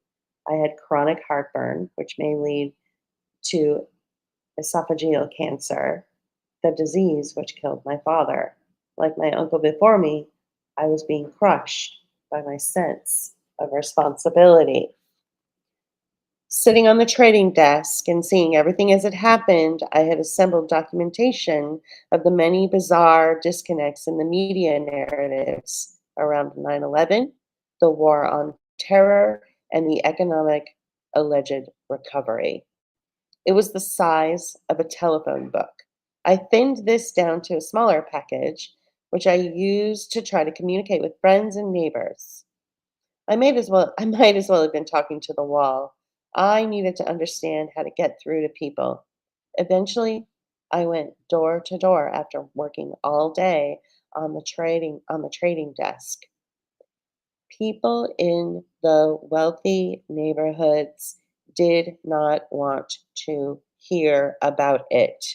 I had chronic heartburn, which may lead to esophageal cancer, the disease which killed my father. Like my uncle before me, I was being crushed by my sense of responsibility. Sitting on the trading desk and seeing everything as it happened, I had assembled documentation of the many bizarre disconnects in the media narratives around 9/11, the war on terror, and the economic alleged recovery. It was the size of a telephone book. I thinned this down to a smaller package, which I used to try to communicate with friends and neighbors. I might as well have been talking to the wall. I needed to understand how to get through to people. Eventually, I went door to door after working all day on the trading desk. People in the wealthy neighborhoods did not want to hear about it.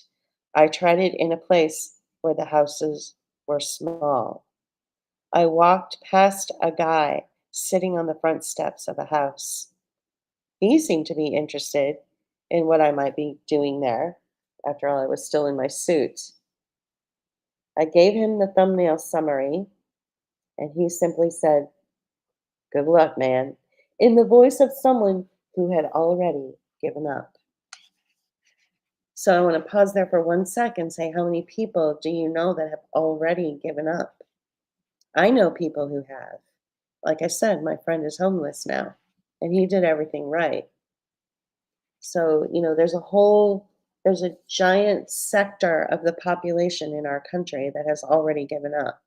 I tried it in a place where the houses were small. I walked past a guy sitting on the front steps of a house. He seemed to be interested in what I might be doing there. After all, I was still in my suit. I gave him the thumbnail summary, and he simply said, "Good luck, man," in the voice of someone who had already given up. So I want to pause there for 1 sec and say, how many people do you know that have already given up? I know people who have. Like I said, my friend is homeless now, and he did everything right. So, there's a giant sector of the population in our country that has already given up.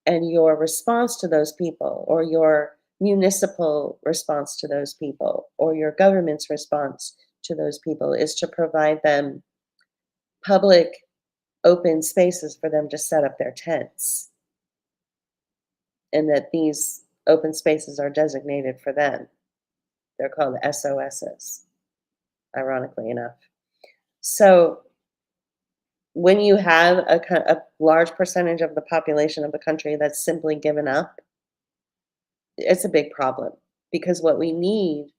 And your response to those people, or your municipal response to those people, or your government's response to those people is to provide them public open spaces for them to set up their tents, and that these open spaces are designated for them. They're called SOSs, ironically enough. So when you have a large percentage of the population of the country that's simply given up, it's a big problem, because what we need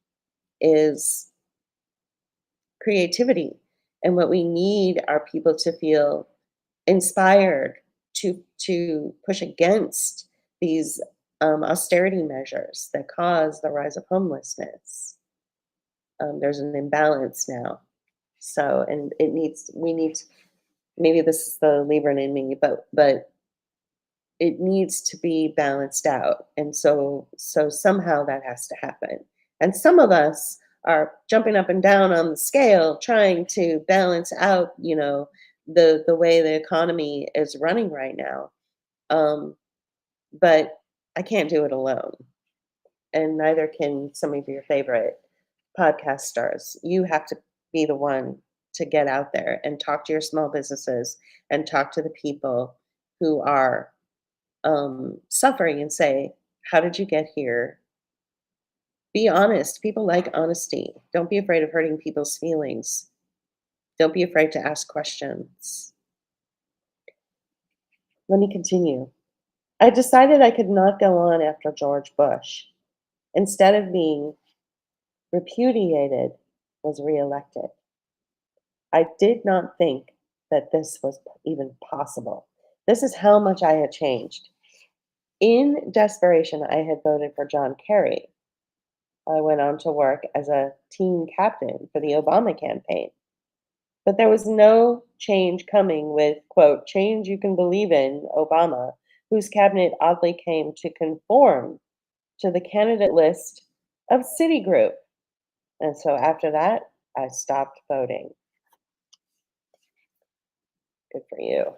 is creativity, and what we need are people to feel inspired to push against these austerity measures that cause the rise of homelessness. There's an imbalance now, so and it needs we need maybe this is the Libran in me, but it needs to be balanced out, and so somehow that has to happen. And some of us are jumping up and down on the scale trying to balance out, the way the economy is running right now. Um, but I can't do it alone, and neither can some of your favorite podcast stars. You have to be the one to get out there and talk to your small businesses and talk to the people who are suffering, and say, "How did you get here?" Be honest. People like honesty. Don't be afraid of hurting people's feelings. Don't be afraid to ask questions. Let me continue. I decided I could not go on after George Bush. Instead of being repudiated, was reelected. I did not think that this was even possible. This is how much I had changed. In desperation, I had voted for John Kerry. I went on to work as a team captain for the Obama campaign. But there was no change coming with, quote, change you can believe in, Obama, whose cabinet oddly came to conform to the candidate list of Citigroup. And so after that, I stopped voting. Good for you.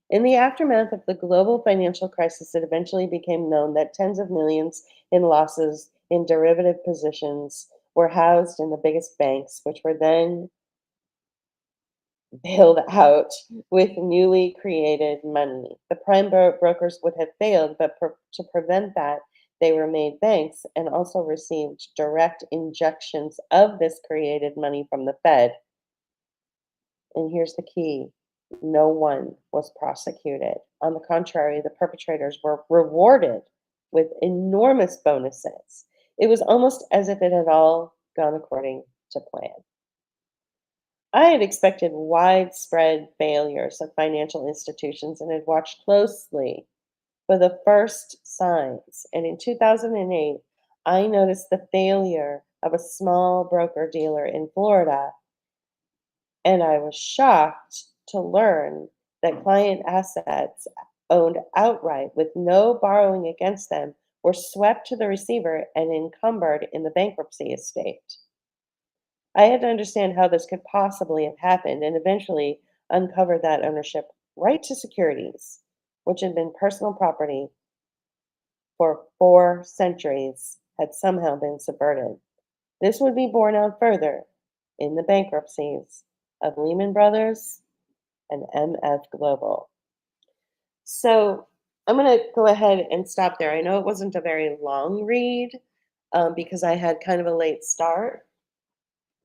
In the aftermath of the global financial crisis, it eventually became known that tens of millions in losses in derivative positions were housed in the biggest banks, which were then bailed out with newly created money. The brokers would have failed, but to prevent that, they were made banks and also received direct injections of this created money from the Fed. And here's the key: no one was prosecuted. On the contrary, the perpetrators were rewarded with enormous bonuses. It was almost as if it had all gone according to plan. I had expected widespread failures of financial institutions and had watched closely for the first signs. And in 2008, I noticed the failure of a small broker dealer in Florida, and I was shocked to learn that client assets owned outright with no borrowing against them were swept to the receiver and encumbered in the bankruptcy estate. I had to understand how this could possibly have happened and eventually uncovered that ownership right to securities, which had been personal property for 4 centuries, had somehow been subverted. This would be borne out further in the bankruptcies of Lehman Brothers and MF Global. So I'm going to go ahead and stop there. I know it wasn't a very long read because I had kind of a late start,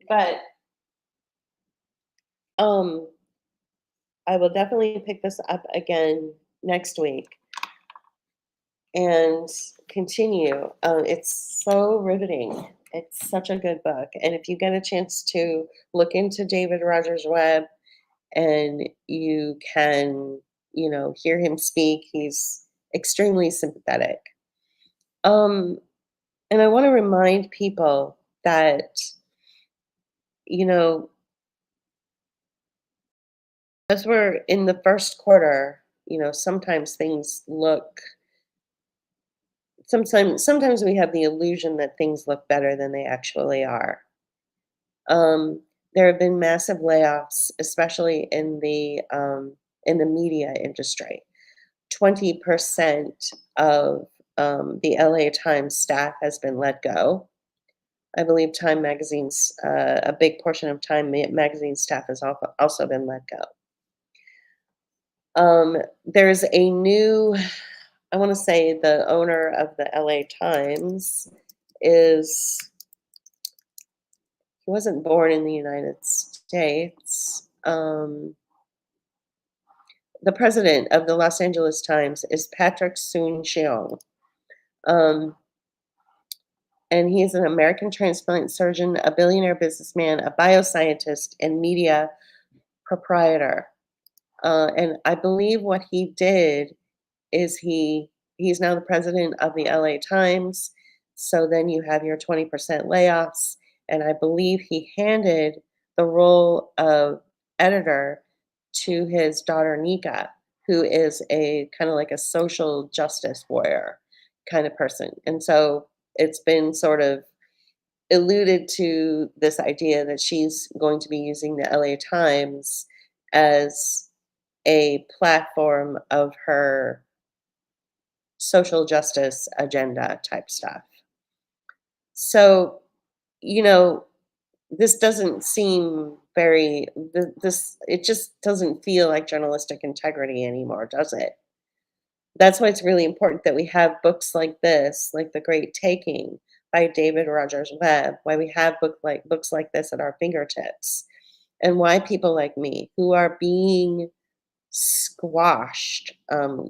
but um, I will definitely pick this up again next week and continue. It's so riveting. It's such a good book. And if you get a chance to look into David Rogers Webb and you can, hear him speak, he's extremely sympathetic. Um, and I want to remind people that, you know, as we're in the first quarter, sometimes things look sometimes we have the illusion that things look better than they actually are. Um, there have been massive layoffs, especially in the media industry. 20% of the LA Times staff has been let go. I believe Time Magazine's a big portion of Magazine staff has also been let go. There's a new, I want to say the owner of the LA Times is, he wasn't born in the United States. The president of the Los Angeles Times is Patrick Soon-Shiong. Um, and he is an American transplant surgeon, a billionaire businessman, a bioscientist, and media proprietor. And I believe what he did is he's now the president of the LA Times. So then you have your 20% layoffs, and I believe he handed the role of editor to his daughter Nika, who is a kind of like a social justice warrior kind of person. And so it's been sort of alluded to this idea that she's going to be using the LA Times as a platform of her social justice agenda type stuff. So, you know, this doesn't seem this, it just doesn't feel like journalistic integrity anymore, does it? That's why it's really important that we have books like this, like The Great Taking by David Rogers Webb, why we have books like this at our fingertips, and why people like me who are being squashed.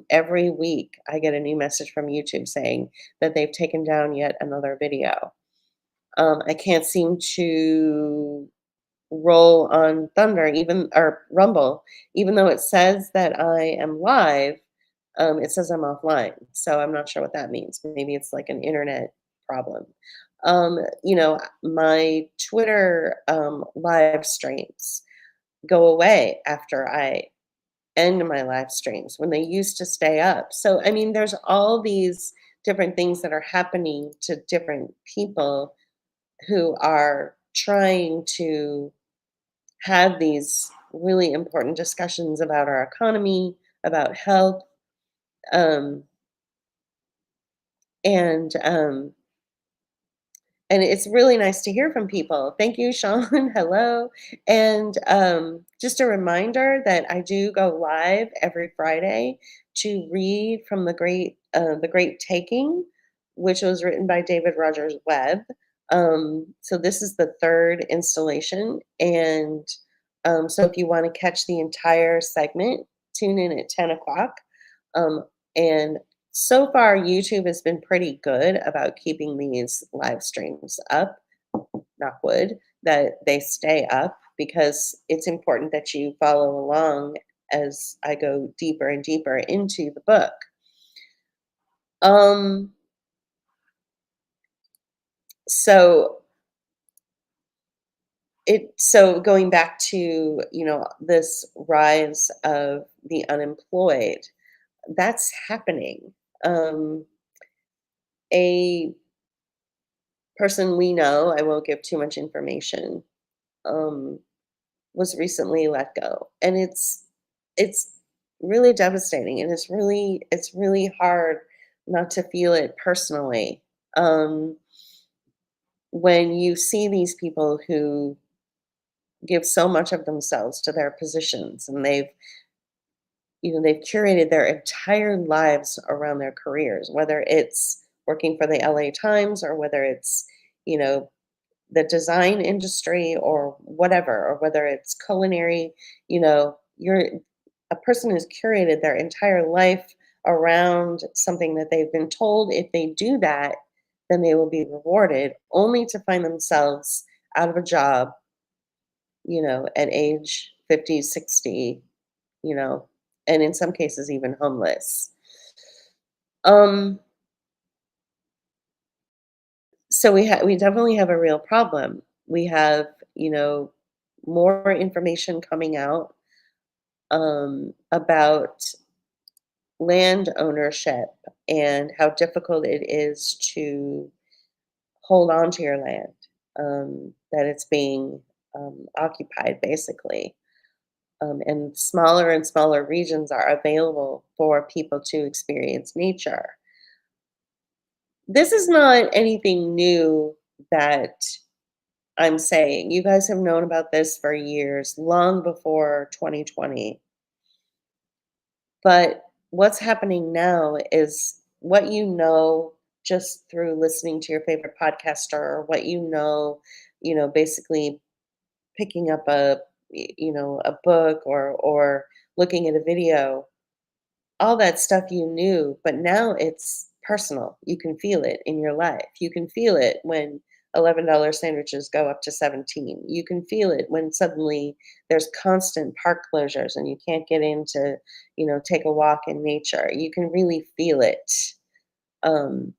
Every week, I get a new message from YouTube saying that they've taken down yet another video. I can't seem to roll on Thunder, even or Rumble, even though it says that I am live. It says I'm offline, so I'm not sure what that means. Maybe it's like an internet problem. My Twitter live streams go away after I end my live streams when they used to stay up. So, I mean, there's all these different things that are happening to different people who are trying to have these really important discussions about our economy, about health, um, and and it's really nice to hear from people. Thank you, Sean. Hello. And just a reminder that I do go live every Friday to read from The Great Taking, which was written by David Rogers Webb. So this is the third installation. And so if you want to catch the entire segment, tune in at 10 o'clock. Um, and so far, YouTube has been pretty good about keeping these live streams up, knock wood, that they stay up because it's important that you follow along as I go deeper and deeper into the book. Um, so so going back to, this rise of the unemployed, that's happening. Um, a person we know, I won't give too much information, um, was recently let go, and it's really devastating, and it's really hard not to feel it personally. Um, when you see these people who give so much of themselves to their positions, and they've curated their entire lives around their careers, whether it's working for the LA Times, or whether it's, you know, the design industry, or whatever, or whether it's culinary. You're a person who's curated their entire life around something that they've been told if they do that, then they will be rewarded, only to find themselves out of a job, at age 50, 60, you know, and in some cases even homeless. Um, so we definitely have a real problem. We have, you know, more information coming out about land ownership and how difficult it is to hold on to your land, that it's being occupied basically. And smaller and smaller regions are available for people to experience nature. This is not anything new that I'm saying. You guys have known about this for years, long before 2020. But what's happening now is what you know just through listening to your favorite podcaster, or what basically picking up a book, or looking at a video. All that stuff you knew, but now it's personal. You can feel it in your life. You can feel it when $11 sandwiches go up to 17. You can feel it when suddenly there's constant park closures and you can't get in to, take a walk in nature. You can really feel it. Um,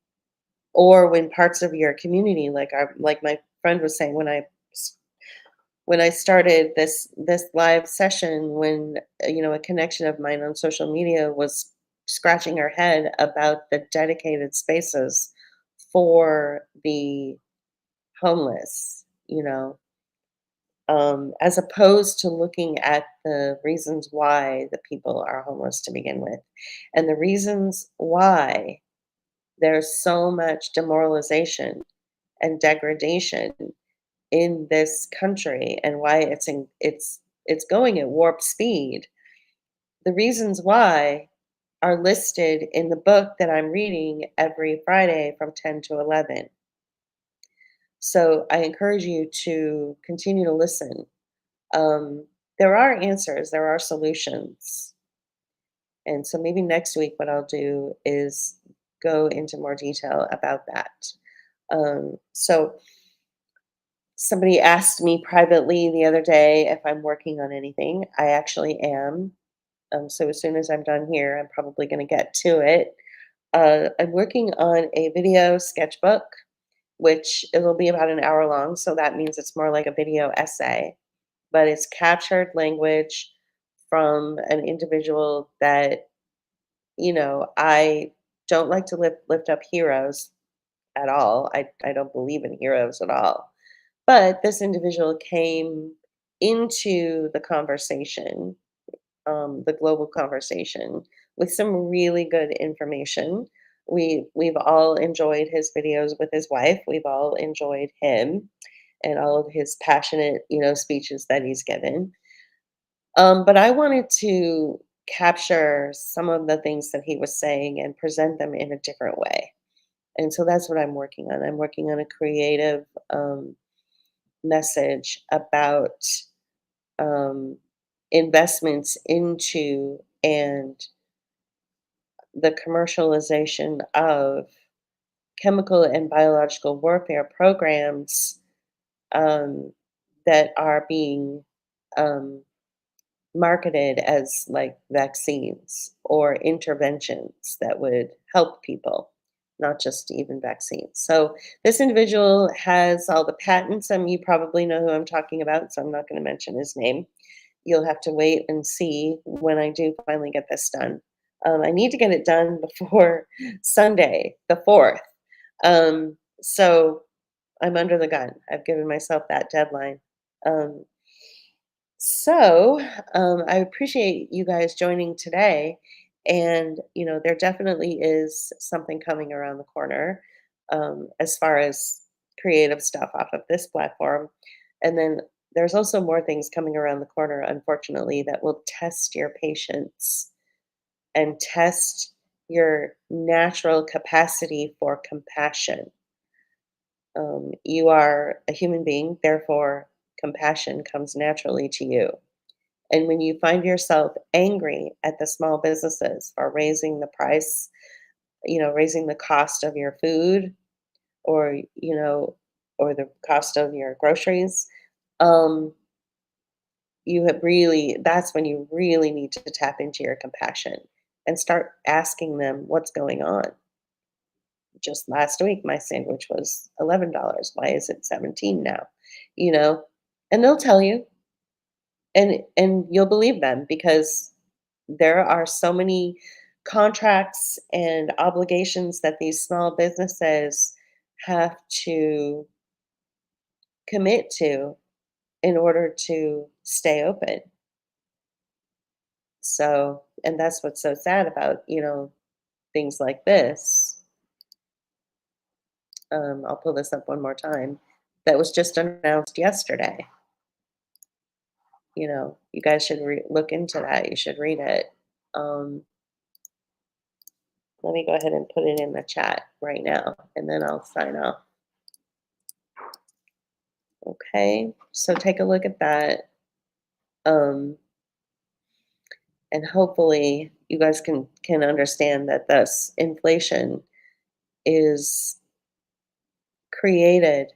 or when parts of your community, like my friend was saying, when I started this live session, when a connection of mine on social media was scratching her head about the dedicated spaces for the homeless, as opposed to looking at the reasons why the people are homeless to begin with, and the reasons why there's so much demoralization and degradation in this country, and why it's going at warp speed. The reasons why are listed in the book that I'm reading every Friday from 10 to 11. So I encourage you to continue to listen. Um, there are answers, there are solutions. And so maybe next week, what I'll do is go into more detail about that. So somebody asked me privately the other day if I'm working on anything. I actually am. So as soon as I'm done here, I'm probably going to get to it. I'm working on a video sketchbook, which it'll be about an hour long. So that means it's more like a video essay, but it's captured language from an individual that, I don't like to lift up heroes at all. I don't believe in heroes at all. But this individual came into the global conversation, with some really good information. We've all enjoyed his videos with his wife. We've all enjoyed him and all of his passionate, speeches that he's given. But I wanted to capture some of the things that he was saying and present them in a different way. And so that's what I'm working on. I'm working on a creative message about um, investments into and the commercialization of chemical and biological warfare programs um, that are being um, marketed as like vaccines or interventions that would help people. not just even vaccines. So this individual has all the patents, and you probably know who I'm talking about, so I'm not going to mention his name. You'll have to wait and see when I do finally get this done. I need to get it done before Sunday, the 4th. So I'm under the gun. I've given myself that deadline. Um, so I appreciate you guys joining today. And, there definitely is something coming around the corner as far as creative stuff off of this platform. And then there's also more things coming around the corner, unfortunately, that will test your patience and test your natural capacity for compassion. You are a human being, therefore, compassion comes naturally to you. And when you find yourself angry at the small businesses for raising the price, raising the cost of your food or, or the cost of your groceries, um, that's when you really need to tap into your compassion and start asking them what's going on. Just last week, my sandwich was $11. Why is it 17 now? You know, and they'll tell you, and you'll believe them because there are so many contracts and obligations that these small businesses have to commit to in order to stay open. So, and that's what's so sad about, things like this. I'll pull this up one more time. That was just announced yesterday. You guys should look into that. You should read it. Um, Let me go ahead and put it in the chat right now, and then I'll sign off. Okay, so take a look at that, um, and hopefully you guys can understand that this inflation is created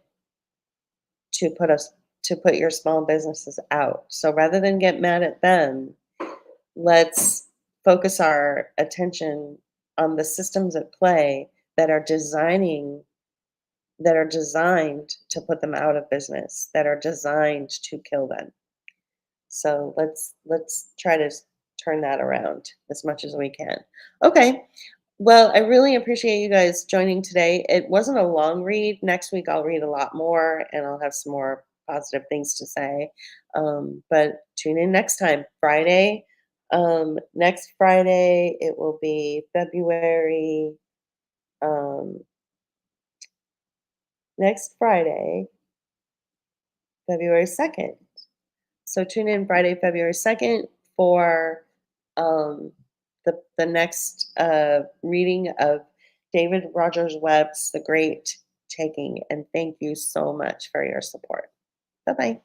to put your small businesses out. So rather than get mad at them, let's focus our attention on the systems at play that are designed to put them out of business, that are designed to kill them. So let's try to turn that around as much as we can. Okay. Well, I really appreciate you guys joining today. It wasn't a long read. Next week I'll read a lot more and I'll have some more positive things to say. But tune in next time, Friday. Next Friday it will be February. Um, Next Friday, February 2nd. So tune in Friday, February 2nd for um, the next reading of David Rogers Webb's The Great Taking. And thank you so much for your support. Bye bye.